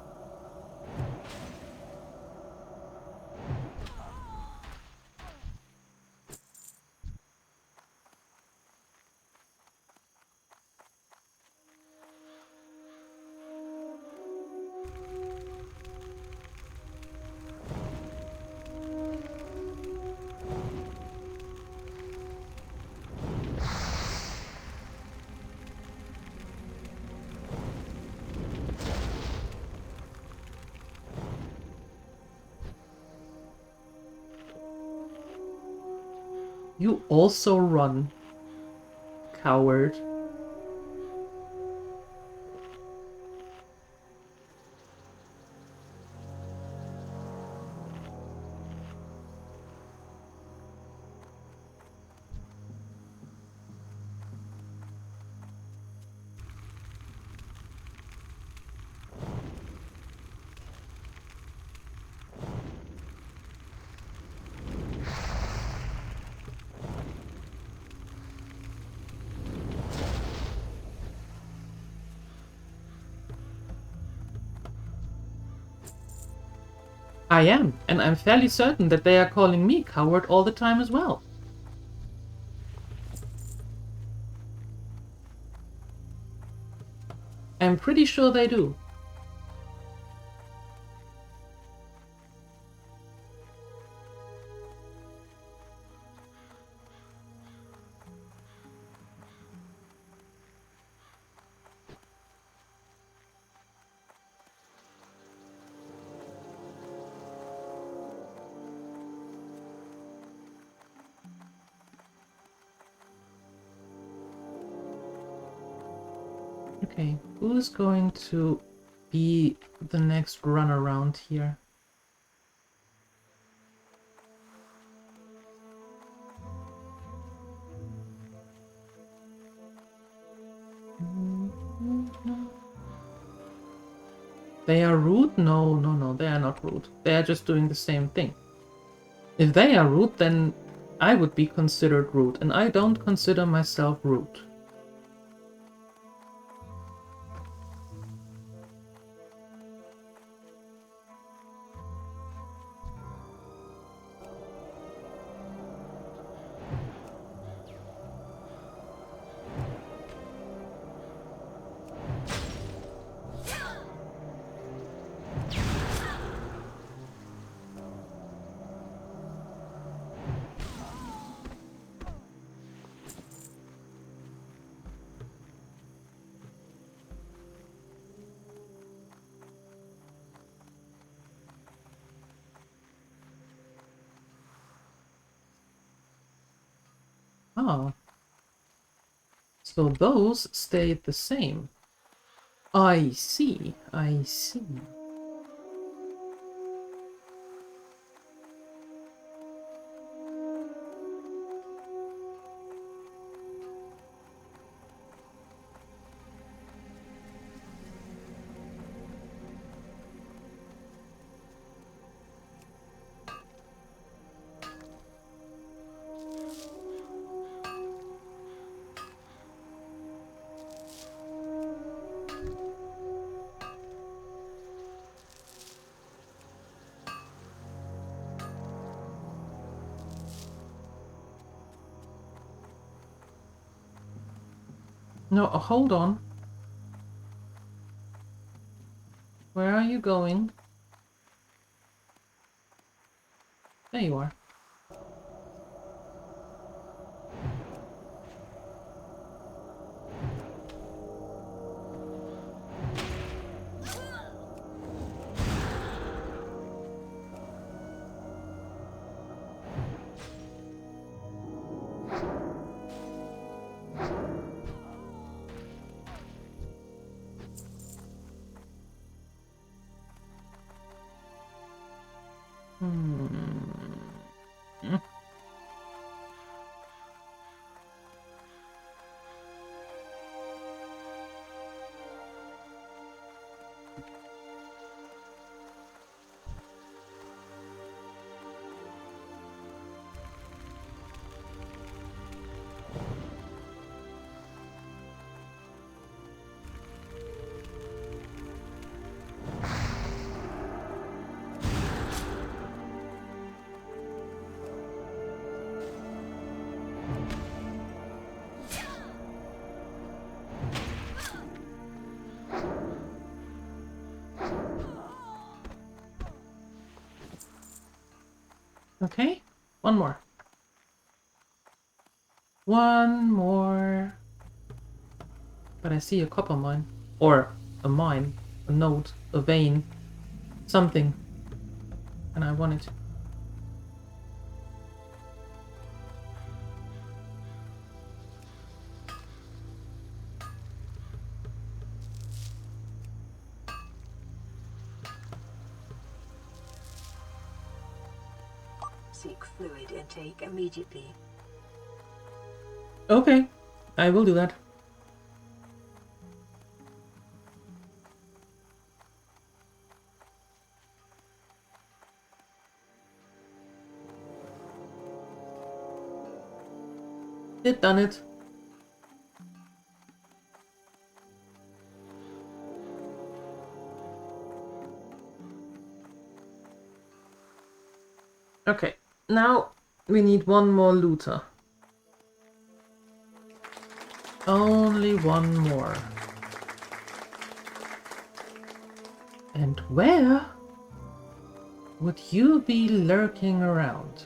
You also run, coward. I am, and I'm fairly certain that they are calling me coward all the time as well. I'm pretty sure they do. Okay, who's going to be the next run around here? They are rude? No, no, no, they are not rude. They are just doing the same thing. If they are rude, then I would be considered rude, and I don't consider myself rude. Oh. So those stayed the same. I see, I see. No, hold on. Where are you going? There you are. Okay, one more. One more. But I see a copper mine. Or a mine. A node. A vein. Something. And I want it. Seek fluid intake immediately. Okay, I will do that. Done it. Okay, now we need one more looter. Only one more. And where would you be lurking around?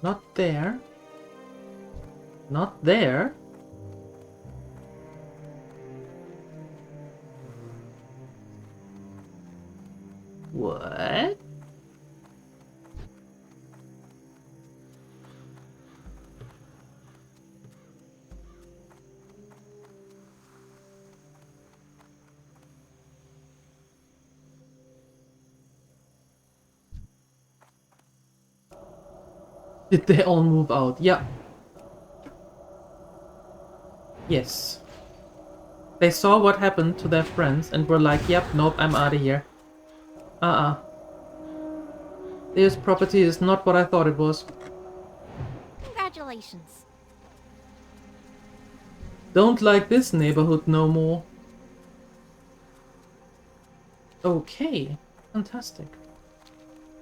Not there. Not there. What? Did they all move out? Yeah. Yes. They saw what happened to their friends and were like, yep, nope, I'm out of here. This property is not what I thought it was. Congratulations. Don't like this neighborhood no more. Okay, fantastic.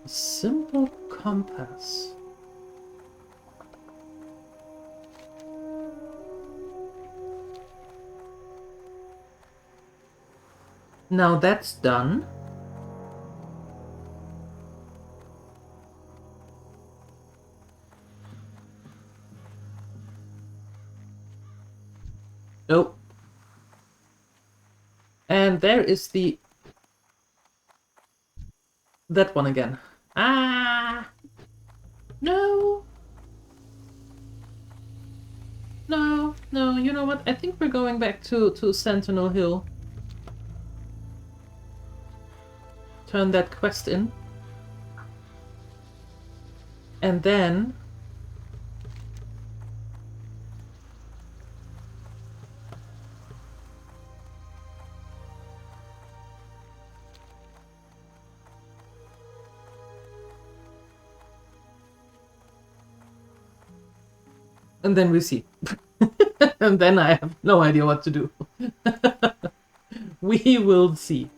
A simple compass. Now that's done. Oh. And there is that one again. Ah! No! No, no, you know what? I think we're going back to Sentinel Hill. Turn that quest in. And then... and then we see. And then I have no idea what to do. We will see.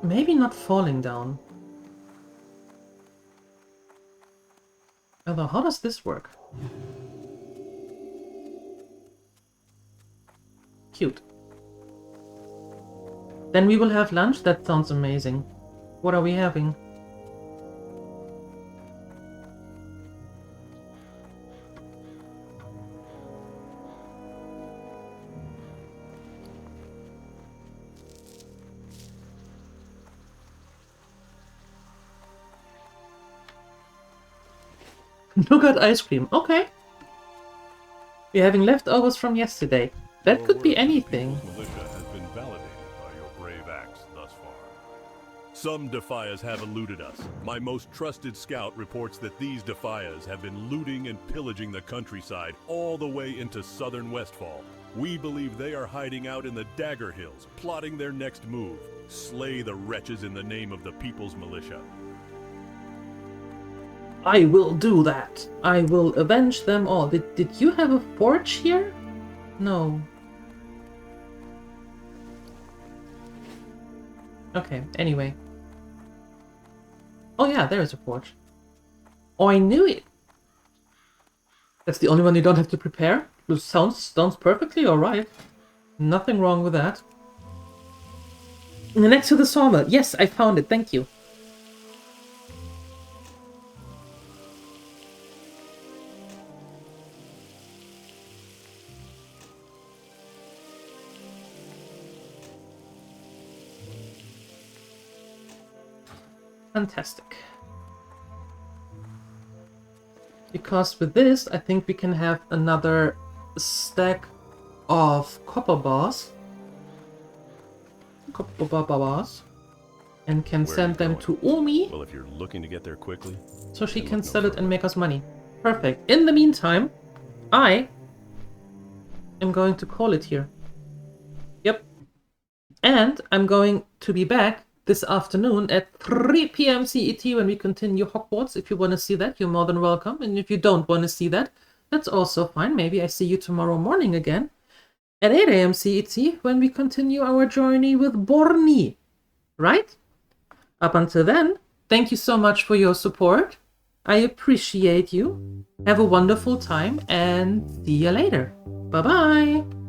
Maybe not falling down. Although, how does this work? Cute. Then we will have lunch? That sounds amazing. What are we having? Nougat ice cream. Okay. We're having leftovers from yesterday. That could be anything. Militia has been validated by your brave acts thus far. Some Defias have eluded us. My most trusted scout reports that these Defias have been looting and pillaging the countryside all the way into southern Westfall. We believe they are hiding out in the Dagger Hills, plotting their next move. Slay the wretches in the name of the People's Militia. I will do that. I will avenge them all. Did you have a forge here? No. Okay, anyway. Oh yeah, there is a forge. Oh, I knew it. That's the only one you don't have to prepare? It sounds perfectly alright. Nothing wrong with that. Next to the sawmill. Yes, I found it. Thank you. Fantastic. Because with this, I think we can have another stack of copper bars. And can send them to Umi. Well, if you're looking to get there quickly, so she can sell it and make us money. Perfect. In the meantime, I am going to call it here. Yep. And I'm going to be back this afternoon at 3 p.m. CET when we continue Hogwarts. If you want to see that, you're more than welcome. And if you don't want to see that, that's also fine. Maybe I see you tomorrow morning again at 8 a.m. CET when we continue our journey with Borny. Right? Up until then, thank you so much for your support. I appreciate you. Have a wonderful time and see you later. Bye-bye.